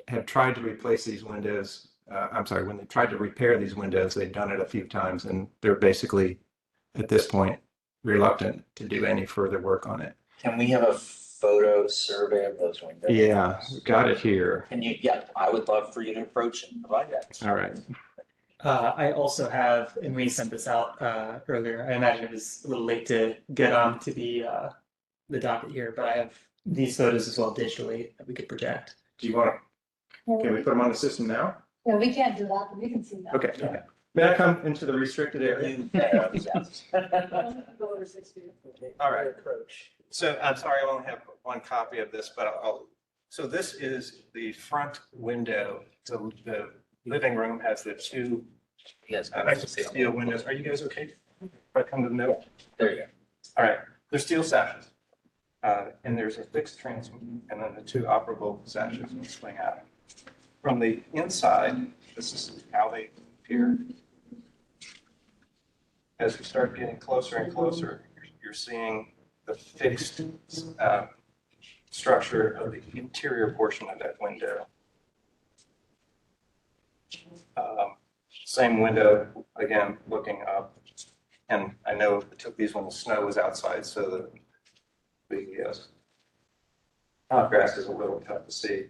have tried to replace these windows, when they tried to repair these windows, they've done it a few times and they're basically, at this point, reluctant to do any further work on it. Can we have a photo survey of those windows? Yeah, we've got it here. Can you, I would love for you to approach and provide that. All right. I also have, and we sent this out earlier. I imagine it was a little late to get onto the docket here, but I have these photos as well digitally that we could project. Do you want to, can we put them on the system now? Yeah, we can't do that, but we can see that. Okay. May I come into the restricted area? Go over 6 feet. All right. So I'm sorry, I only have one copy of this, but so this is the front window. So the living room has the two steel windows. Are you guys okay? If I come to the middle? There you go. All right. They're steel sashes. And there's a fixed transom and then the two operable sashes will swing out. From the inside, this is how they appear. As you start getting closer and closer, you're seeing the fixed structure of the interior portion of that window. Same window, again, looking up. And I know I took these when the snow was outside, so the contrast is a little tough to see.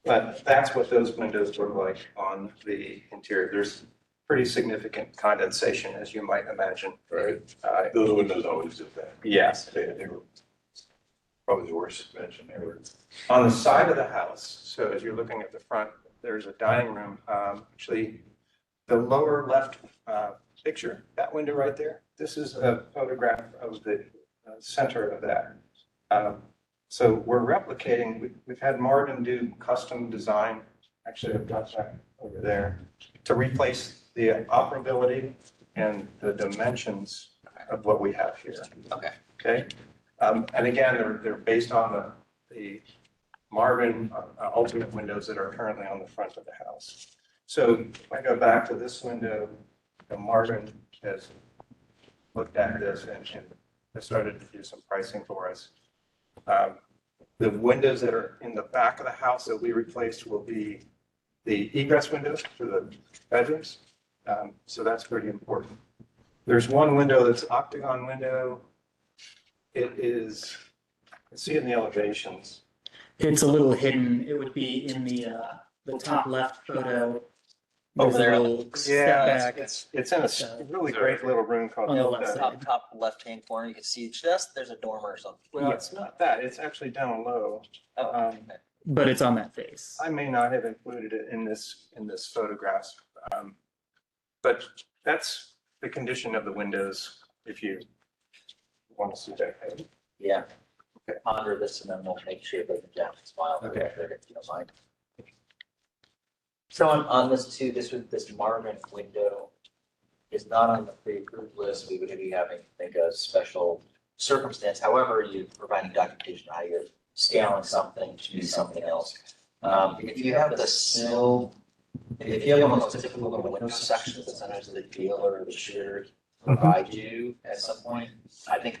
But that's what those windows look like on the interior. There's pretty significant condensation, as you might imagine. Right. Those windows always did that. Yes. They were probably the worst invention ever. On the side of the house, so as you're looking at the front, there's a dining room. Actually, the lower left picture, that window right there, this is a photograph of the center of that. So we're replicating, we've had Marvin do custom design, actually I've got that over there, to replace the operability and the dimensions of what we have here. Okay. Okay. And again, they're based on the Marvin Ultimate windows that are currently on the front of the house. So if I go back to this window, Marvin has looked at this and has started to do some pricing for us. The windows that are in the back of the house that we replaced will be the egress windows for the bedrooms. So that's pretty important. There's one window that's octagon window. It is, you can see it in the elevations. It's a little hidden. It would be in the top left photo. Over there. Yeah, it's in a really great little room called On the left side. Top left-hand corner, you can see just, there's a dormer or something. Well, it's not that. It's actually down low. But it's on that face. I may not have included it in this photograph, but that's the condition of the windows. If you want to see that. Yeah. Okay. Ponder this and then we'll make sure it doesn't down as well. Okay. If you don't mind. So on this too, this Marvin window is not on the pre-approved list. We would be having, I think, a special circumstance. However, you're providing documentation on how you're scaling something to be something else. If you have the sill, if you have one of those typical little window sections that sometimes the dealer or the shooter provide you at some point, I think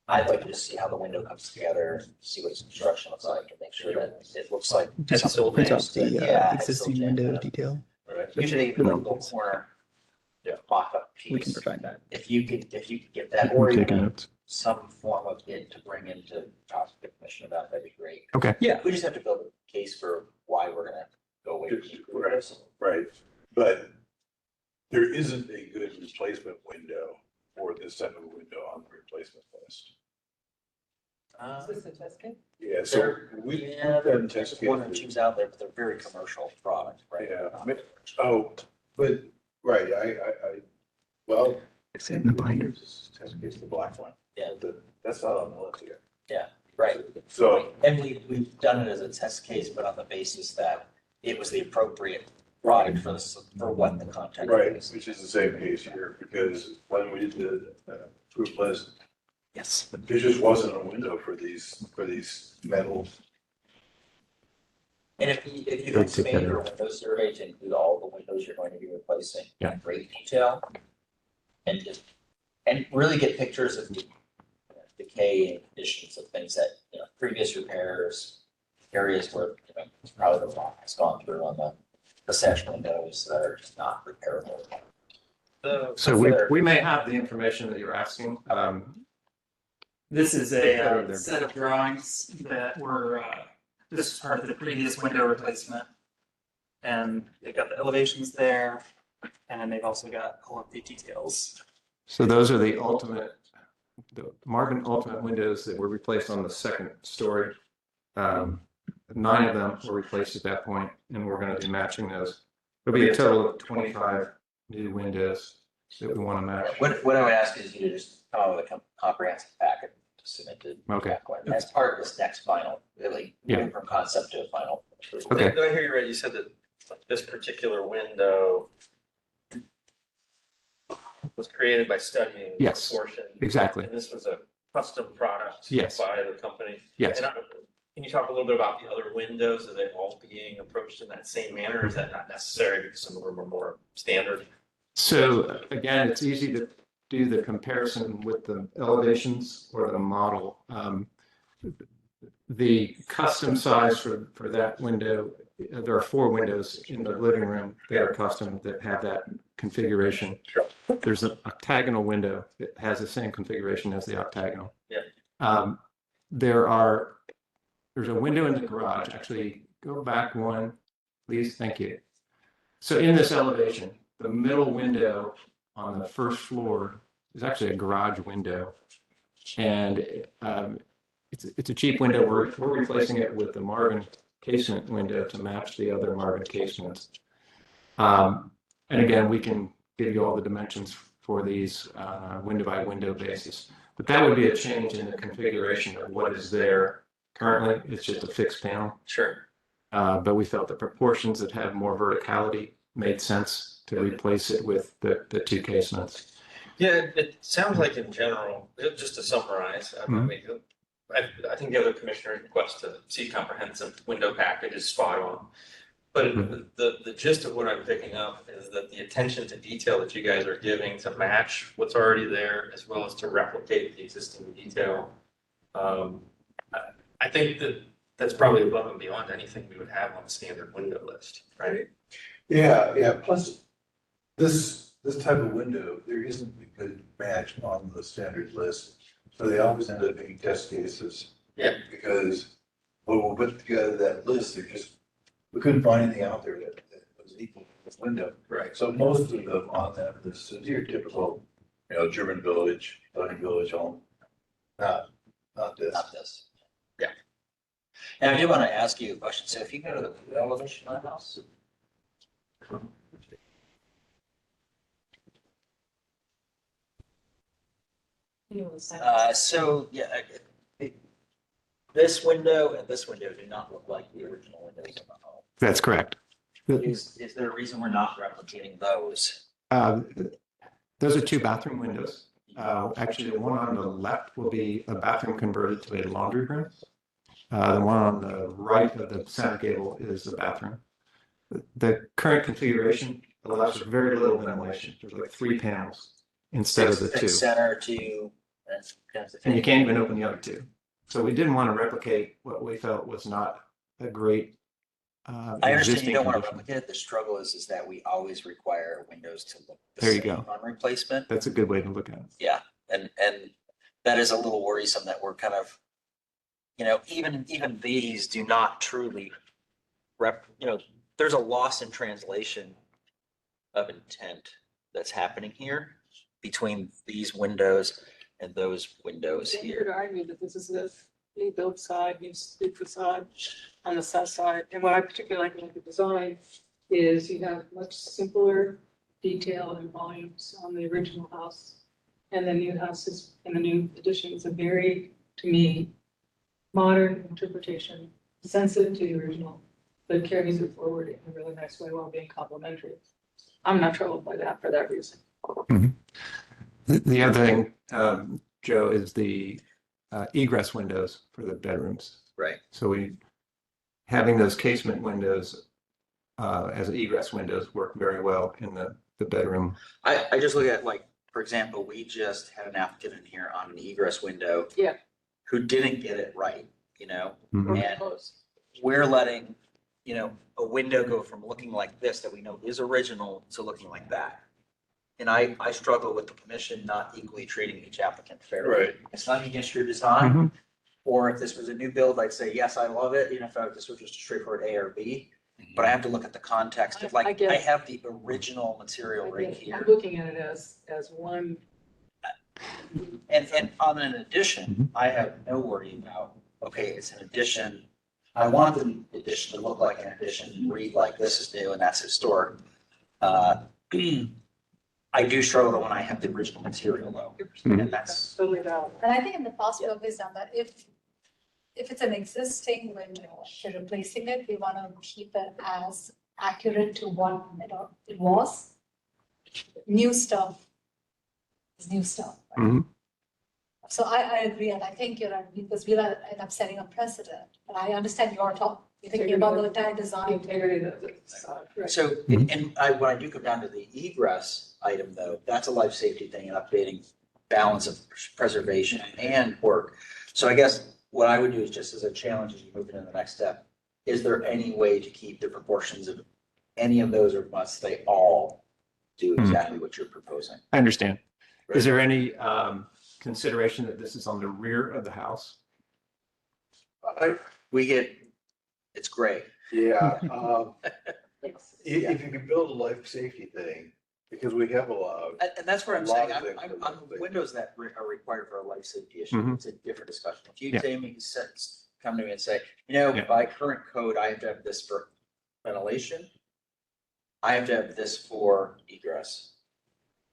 I'd like to just see how the window comes together, see what its construction looks like, and make sure that it looks like something existing window detail. Right. Usually, the little corner, mock-up piece. We can provide that. If you could get that, or even some form of it to bring into talk to the commission about, that'd be great. Okay. Yeah. We just have to build a case for why we're gonna go away from this. Right, but there isn't a good replacement window for this type of window on the replacement list. Is this a test kit? Yeah, so we. Yeah, there's one or two's out there, but they're very commercial product, right? Yeah, oh, but, right, well. It's in the binder. Test case, the black one. Yeah. That's not on the list here. Yeah, right. So, And we've done it as a test case, but on the basis that it was the appropriate product for this, for what the context right, is. which is the same case here, because when we did the approved list, Yes. there just wasn't a window for these metal. And if you expand your window survey to include all the windows you're going to be replacing in great detail, and really get pictures of the decay and conditions of things that, previous repairs, areas where, probably the rock has gone through on the sash windows that are just not repairable. So we may have the information that you're asking. This is a set of drawings that were, this is part of the previous window replacement. And they've got the elevations there, and then they've also got all of the details. So those are the Marvin Ultimate windows that were replaced on the second story. 9 of them were replaced at that point, and we're going to be matching those. There'll be a total of 25 new windows that we want to match. What I would ask is you to just come up with a comprehensive packet to submit to. Okay. As part of this next final, really, moving from concept to a final. Okay. Did I hear you right? You said that this particular window was created by studying Yes, proportion. exactly. And this was a custom products Yes. by the company? Yes. And can you talk a little bit about the other windows? Are they all being approached in that same manner? Or is that not necessary because some of them are more standard? So again, it's easy to do the comparison with the elevations or the model. The custom size for that window, there are 4 windows in the living room that are custom that have that configuration. Sure. There's an octagonal window that has the same configuration as the octagonal. Yeah. There's a window in the garage. Actually, go back one, please. Thank you. So in this elevation, the middle window on the first floor is actually a garage window. And it's a cheap window. We're replacing it with the Marvin casement window to match the other Marvin casements. And again, we can give you all the dimensions for these window by window basis. But that would be a change in the configuration of what is there currently. It's just a fixed panel. Sure. But we felt the proportions that have more verticality made sense to replace it with the 2 casements. Yeah, it sounds like in general, just to summarize, I mean, I think the other commissioner's request to see comprehensive window package is spot on. But the gist of what I'm picking up is that the attention to detail that you guys are giving to match what's already there, as well as to replicate the existing detail. I think that's probably above and beyond anything we would have on the standard window list, right? Yeah. Plus, this type of window, there isn't a good match on the standard list. So they always end up being test cases. Yeah. Because when we put together that list, we couldn't find anything out there that was equal to this window. Right. So most of them on that list is your typical, German village, Tony village home. Not this. Not this. Yeah. And I do want to ask you a question. So if you go to the elevation of the house. This window and this window do not look like the original windows in the home. That's correct. Is there a reason we're not replicating those? Those are 2 bathroom windows. Actually, the one on the left will be a bathroom converted to a laundry room. The one on the right of the center gable is the bathroom. The current configuration allows for very little ventilation. There's like 3 panels instead of the 2. Center to, And you can't even open the other 2. So we didn't want to replicate what we felt was not a great I understand existing you don't want to condition. replicate it. The struggle is that we always require windows to look the There you same go. on replacement. That's a good way to look at it. Yeah, and that is a little worrisome that we're kind of, even these do not truly there's a loss in translation of intent that's happening here between these windows and those windows You could here. argue that this is a new build side, new street facade on the south side. And what I particularly like about the design is you have much simpler detail and volumes on the original house. And the new houses and the new addition is a very, to me, modern interpretation, sensitive to the original, but carries it forward in a really nice way while being complementary. I'm not troubled by that for that reason. The other thing, Joe, is the egress windows for the bedrooms. Right. So having those casement windows as egress windows work very well in the bedroom. I just look at, like, for example, we just had an applicant in here on an egress window. Yeah. Who didn't get it right, Mhm. and we're letting, a window go from looking like this that we know is original to looking like that. And I struggle with the commission not equally treating each applicant fairly. Right. It's not against your design, Mhm. or if this was a new build, I'd say, yes, I love it, if this was just a straightforward A or B. But I have to look at the context of, I like, guess- I have the original material right I'm here. looking at it as one. And on an addition, I have no worry about, okay, it's an addition. I want the addition to look like an addition, read like this is new and that's historic. I do struggle when I have the original material though, and that's, Totally valid. And I think in the past, we've always done that. If it's an existing window, we're replacing it, we want to keep it as accurate to what it was. New stuff is new stuff. Right? Mhm. So I agree, and I think you're right, because we'll end up setting a precedent. And I understand you're thinking about the entire The design. integrity of the facade, right. So, and when I do come down to the egress item though, that's a life safety thing and updating balance of preservation and work. So I guess what I would do is just as a challenge as you move into the next step, is there any way to keep the proportions of any of those, or must they all do exactly what you're proposing? I understand. Is there any consideration that this is on the rear of the house? It's great. Yeah, if you can build a life safety thing, because we have allowed. And that's what I'm A lot saying, of things I'm are on life safety. windows that are required for a life safety issue, Mhm. it's a different discussion. If you Yeah. say me, come to me and say, you know, Yeah. by current code, I have to have this for ventilation. I have to have this for egress.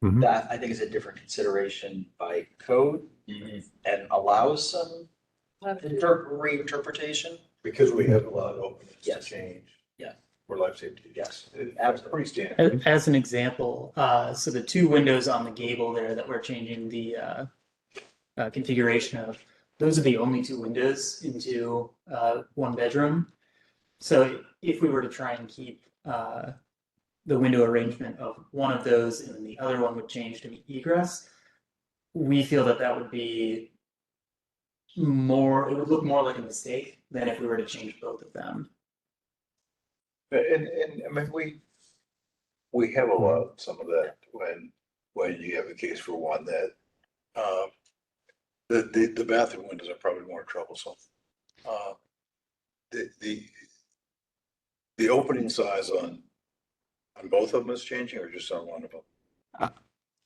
Mhm. That I think is a different consideration by code and allows some reinterpretation. Because we have allowed openings to Yes. change. Yeah. For life safety. Yes. That's pretty standard. As an example, so the two windows on the gable there that we're changing the configuration of, those are the only two windows into one bedroom. So if we were to try and keep the window arrangement of one of those and then the other one would change to be egress, we feel that that would be it would look more like a mistake than if we were to change both of them. And I mean, we have allowed some of that when you have a case for one that, the bathroom windows are probably more troublesome. The opening size on both of them is changing or just on one of them?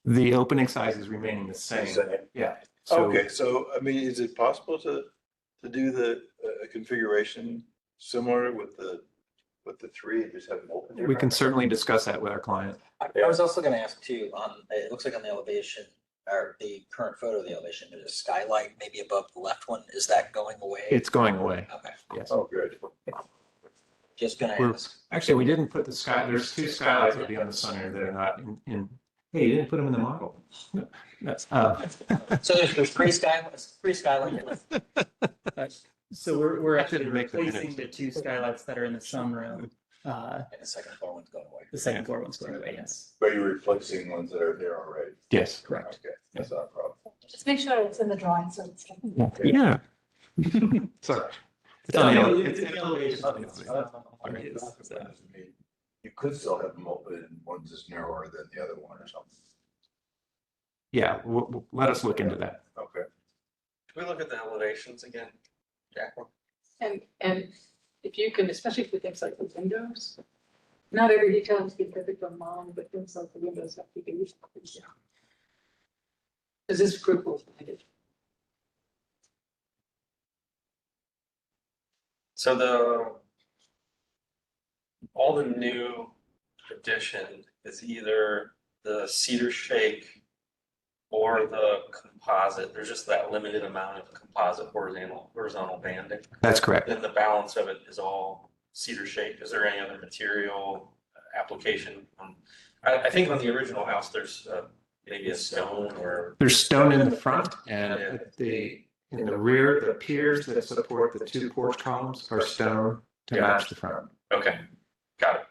The opening size is remaining the same. Yeah. So Okay, so I mean, is it possible to do the configuration similar with the three and just have them open? we can certainly discuss that with our client. I was also gonna ask too, it looks like on the elevation, or the current photo of the elevation, there's a skylight maybe above the left one. Is that going away? It's going away. Okay, Yes. Oh, good. just gonna We're- ask. Actually, we didn't put the there's two skylights that will be on the sunroom that are not in. Hey, you didn't put them in the model. No, that's, So there's three skylights. So we're I actually didn't make the replacing minutes. the two skylights that are in the sunroom. And the second floor one's going away. The second floor one's going away, yes. But you're replacing ones that are there already? Yes. Correct. Okay, that's not a problem. Just make sure it's in the drawing, so it's. Yeah. Sorry. It's on the, It's in the elevation. You could still have them open, one's is narrower than the other one or something. yeah, let us look into that. Okay. Can we look at the elevations again, Jacqueline? And if you can, especially for things like the windows, not every detail has to be perfect on mom, but things like the windows have to be used. Because this group will find it. So all the new addition is either the cedar shake or the composite. There's just that limited amount of composite horizontal banding. That's correct. Then the balance of it is all cedar shake. Is there any other material application? I think on the original house, there's maybe a stone or. There's stone in the front and in the rear, the piers that support the two porch columns are stone to match the front. Okay, got it.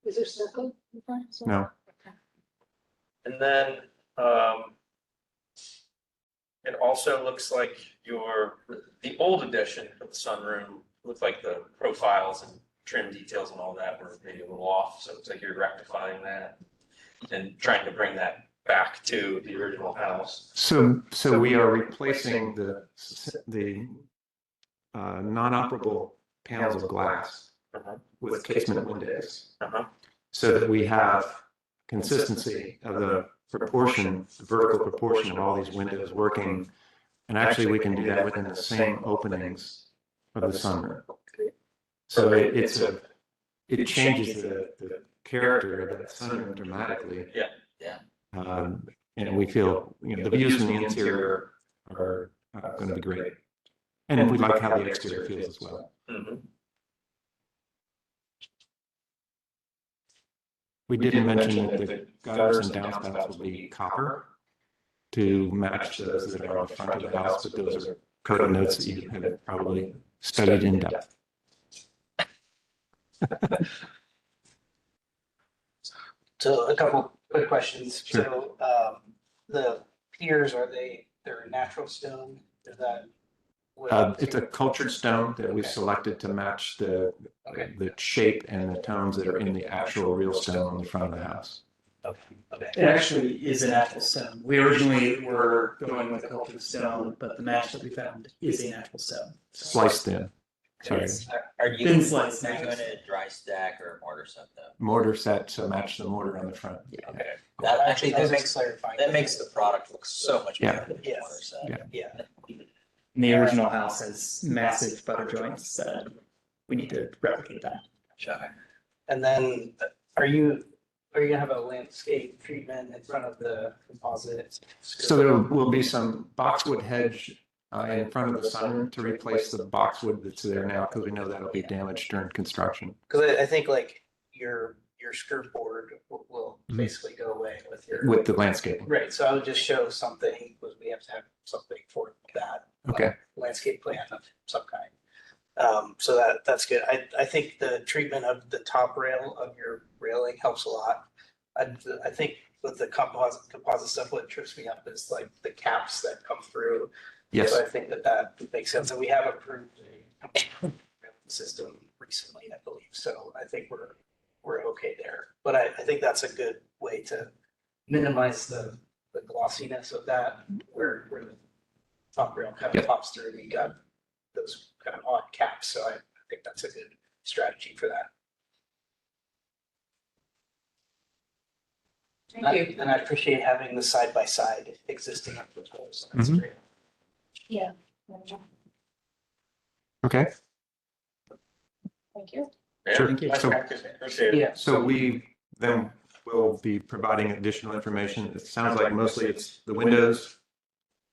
Is there circle in front? No. Okay. And then it also looks like the old edition of the sunroom looked like the profiles and trim details and all that were maybe a little off. So it looks like you're rectifying that and trying to bring that back to the original house. So we are replacing the non-operable panels of glass with casement windows so that we have consistency of the vertical proportion of all these windows working. And actually, we can do that within the same openings of the sunroom. So it changes the character of that sunroom dramatically. Yeah. And we feel, the views from the interior are going to be great. And we like how the exterior feels as well. We didn't mention that the gutters and downspouts will be copper. to match those that are on the front of the house, but those are code notes that you have probably studied in depth. So a couple quick questions. Sure. So, the piers, they're natural stone? Is that? It's a cultured stone that we've selected to match the shape and the tones that are in the actual real stone on the front of the house. Okay. It actually is a natural stone. We originally were going with a cultured stone, but the match that we found is a natural stone. Sliced thin. Sorry. Are you, Thin slice, are you natural. going to dry stack or mortar set though? Mortar set to match the mortar on the front. Okay. That actually, that That makes clarifying. That makes the product look so much Yeah. better than Yeah. mortar set. Yeah. And the original house has massive butter joints. We need to replicate that. Sure. And then, are you gonna have a landscape treatment in front of the composite? So there will be some boxwood hedge in front of the sunroom to replace the boxwood that's there now, because we know that'll be damaged during construction. Because I think like your skirt board will Mhm. basically go away with your. With the landscaping. Right, so I would just show something, because we have to have something for that. Okay. Landscape plan of some kind. So that's good. I think the treatment of the top rail of your railing helps a lot. I think with the composite stuff, what trips me up is like the caps that come through. Yes. So I think that makes sense, and we have approved a system recently, I believe, so I think we're okay there. But I think that's a good way to minimize the glossiness of that, where the top rail kind of pops through, and you got those kind of odd caps, so I think that's a good strategy for that. Thank you. And I appreciate having the side-by-side existing up the poles, that's Mhm. great. Yeah. Okay. Thank you. Sure. Thank you. So, Appreciate it. Yeah. so we then will be providing additional information. It sounds like mostly it's the windows,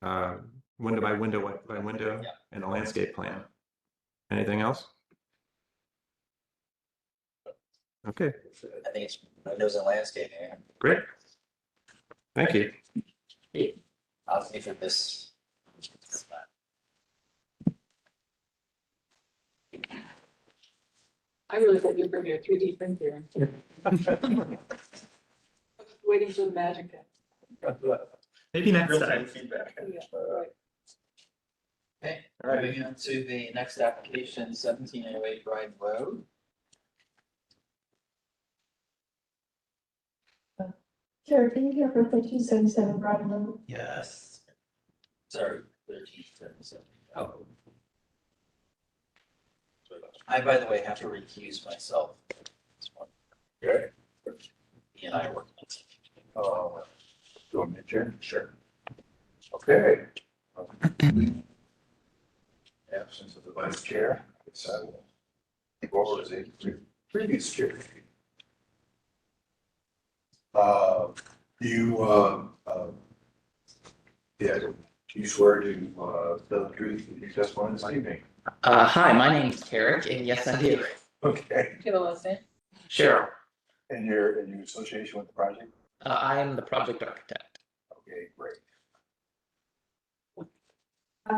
window by window by window, and a landscape plan. Anything else? Okay, I think it's windows and landscaping. Yeah. great. Thank you. I'll see for this. I really thought you'd bring a 3D printer. Waiting for the magic. Maybe next time. Feedback. Yeah, right. Okay, moving on to the next application, 1708 Brighton Road. Jared, can you hear for 1377 Brighton Road? Yes. Sorry, 1377. Oh. I, by the way, have to recuse myself. This one. Okay. He and I work on it. Oh, do you want me to chair? Sure. Okay. Absence of the vice chair, I guess I will go over to the previous chair. Yeah, do you swear to tell the truth in your testimony this evening? Hi, my name's Carrick, and yes, I do. Okay. Give a last name. Cheryl. And your association with the project? I am the project architect. Okay, great.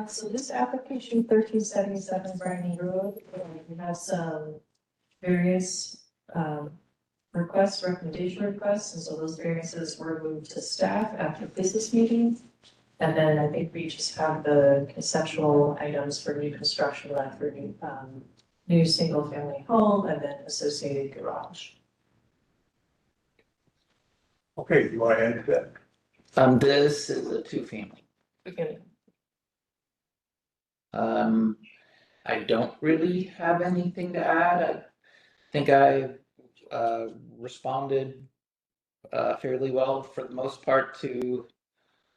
So this application 1377 Brighton Road, we have some various recommendation requests, and so those variances were moved to staff after business meeting. And then I think we just have the conceptual items for new construction left for new single family home and then associated garage. Okay, you want to add to that? This is a two-family. Okay. I don't really have anything to add. I think I responded fairly well for the most part to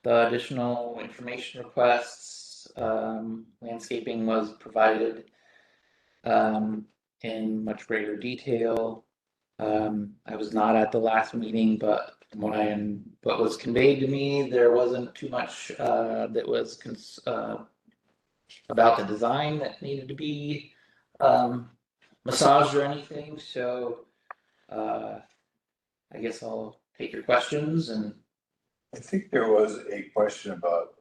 the additional information requests. Landscaping was provided in much greater detail. I was not at the last meeting, but from what was conveyed to me, there wasn't too much that was about the design that needed to be massaged or anything. So I guess I'll take your questions and I think there was a question about,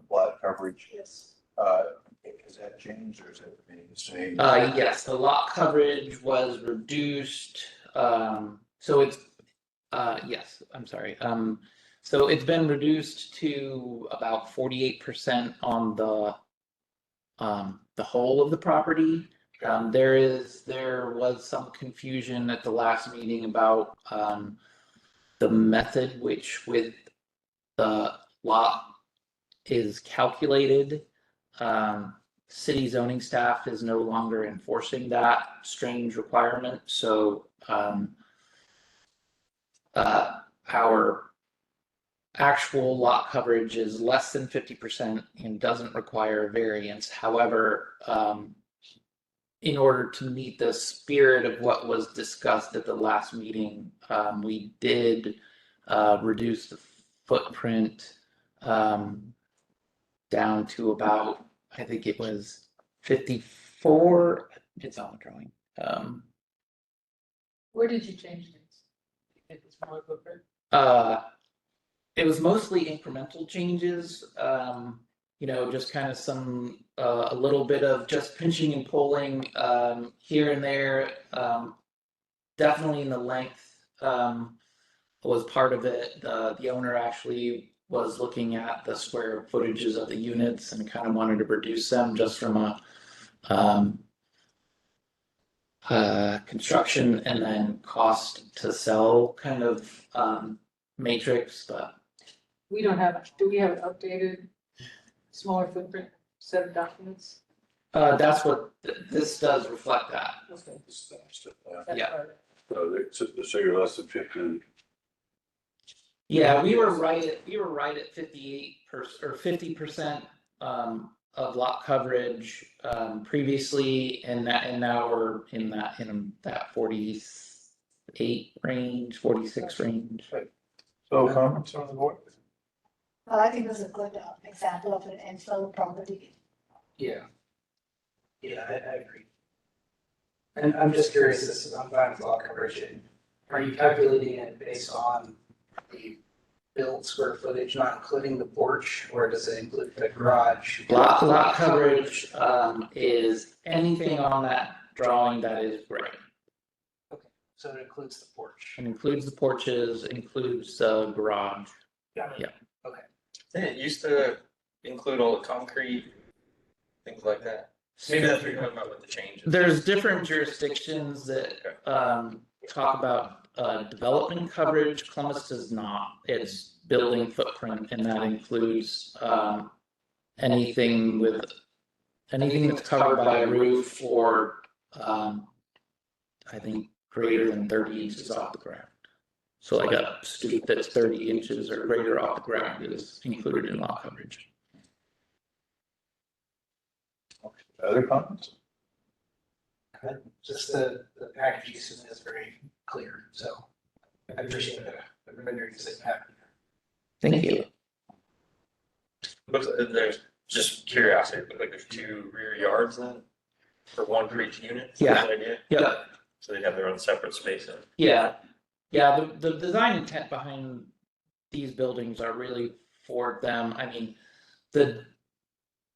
lot coverage. Yes. Has that changed or is it remaining the same? Yes, the lot coverage was reduced, so it's, yes, I'm sorry. So it's been reduced to about 48% on the whole of the property. There was some confusion at the last meeting about, the method which with the lot is calculated. City zoning staff is no longer enforcing that strange requirement, so our actual lot coverage is less than 50% and doesn't require a variance. However, in order to meet the spirit of what was discussed at the last meeting, we did reduce the footprint down to about, I think it was 54. It's on the drawing. Where did you change things? If it's more footprint? It was mostly incremental changes. Just kind of some a little bit of just pinching and pulling here and there. Definitely in the length was part of it. The owner actually was looking at the square footages of the units and kind of wanted to reduce them just from a construction and then cost to sell kind of matrix, but Do we have an updated, smaller footprint set of documents? that's what this does reflect that. Okay. Yeah. Yeah. So you're less than 50. Yeah, we were right at 58% or 50% of lot coverage previously, and now we're in that 48 range, 46 range. So comments on the board? Well, I think this is a good example of an infill property. Yeah. Yeah, I agree. And I'm just curious, this is, I'm fine with lot coverage. Are you calculating it based on the built square footage, not including the porch, or does it include the garage? Lot coverage is anything on that drawing that is gray. Okay, so it includes the porch. It includes the porches, includes the garage. Got it. Yeah. Okay. It used to include all the concrete, things like that. Maybe that's what you're talking about with the changes. There's different jurisdictions that talk about development coverage. Columbus does not. It's building footprint, and that includes anything that's covered by a roof or I think greater than 30 inches off the ground. So like a stoop that's 30 inches or greater off the ground is included in lot coverage. Other comments? Just the package use is very clear, so I appreciate the renderings that you have. Thank you. Looks like there's just curiosity, it looks like there's 2 rear yards then for one for each unit. Is that Yeah. the idea? Yeah. So they'd have their own separate space. Yeah. Yeah. The design intent behind these buildings are really for them. I mean, the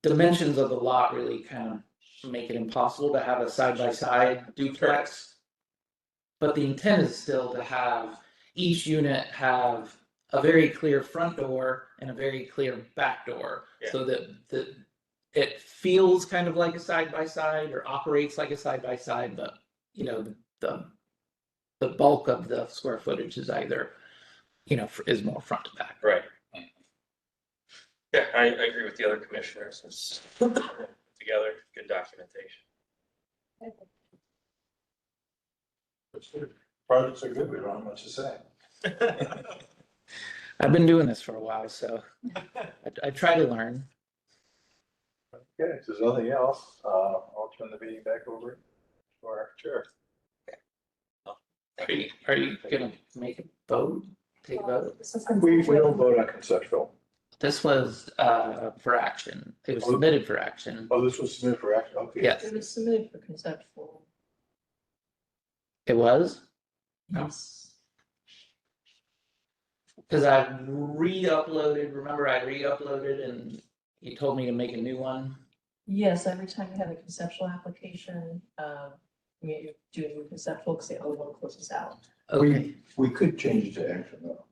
dimensions of the lot really kind of make it impossible to have a side-by-side duplex. But the intent is still to have each unit have a very clear front door and a very clear back door, so that it feels kind of like a side-by-side or operates like a side-by-side, but the bulk of the square footage is either, is more front to back. Right. Yeah, I agree with the other commissioners. It's together, good documentation. Projects are good, we don't have much to say. I've been doing this for a while, so I try to learn. Okay, if there's nothing else, I'll turn the meeting back over to our chair. Are you gonna make a vote? Take a vote? We don't vote on conceptual. This was for action. It was submitted for action. Oh, this was submitted for action, okay. Yes. It was submitted for conceptual. It was? Yes. Cause I re-uploaded, remember I re-uploaded and he told me to make a new one? Yes, every time you have a conceptual application, you do a new conceptual because the other one closes out. Okay, We could change it to action though.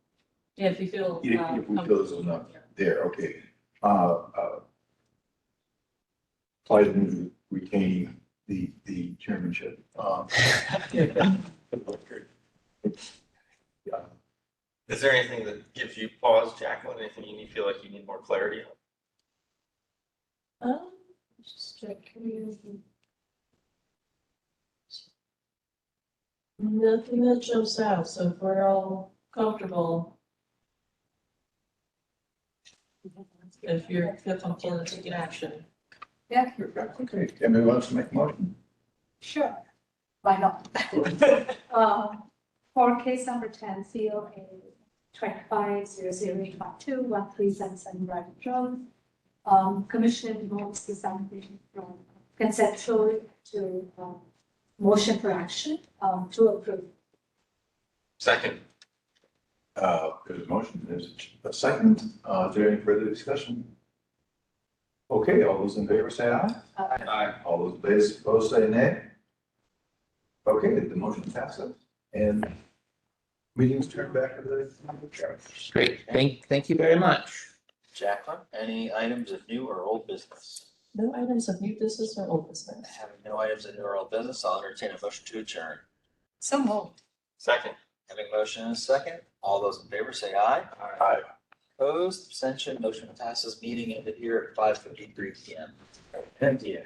Yeah, if you feel. If we feel there's enough there, okay. Clyde retaining the chairmanship. Yeah. Is there anything that gives you pause, Jacqueline? Anything you feel like you need more clarity on? Just checking. Nothing that jumps out, so if we're all comfortable. If you're comfortable in taking action. Yeah, Okay, Emily wants to make a motion. Sure, why not? For case number 10, COA 25-00852-1377 Brighton Road. Commission moves this application from conceptual to motion for action to approve. Second. There's a motion, there's a second. Is there any further discussion? Okay, all those in favor say aye. Aye. All those opposed say nay. Okay, the motion passes and meetings turned back to the chairman. great, thank you very much. Jacqueline, any items of new or old business? No items of new business or old business. Having no items of new or old business, I'll entertain a motion to adjourn. so moved. Second. Having a motion and a second, all those in favor say aye. Aye. Opposed, abstention, motion passes. Meeting ended here at 5:53 PM. Thank you.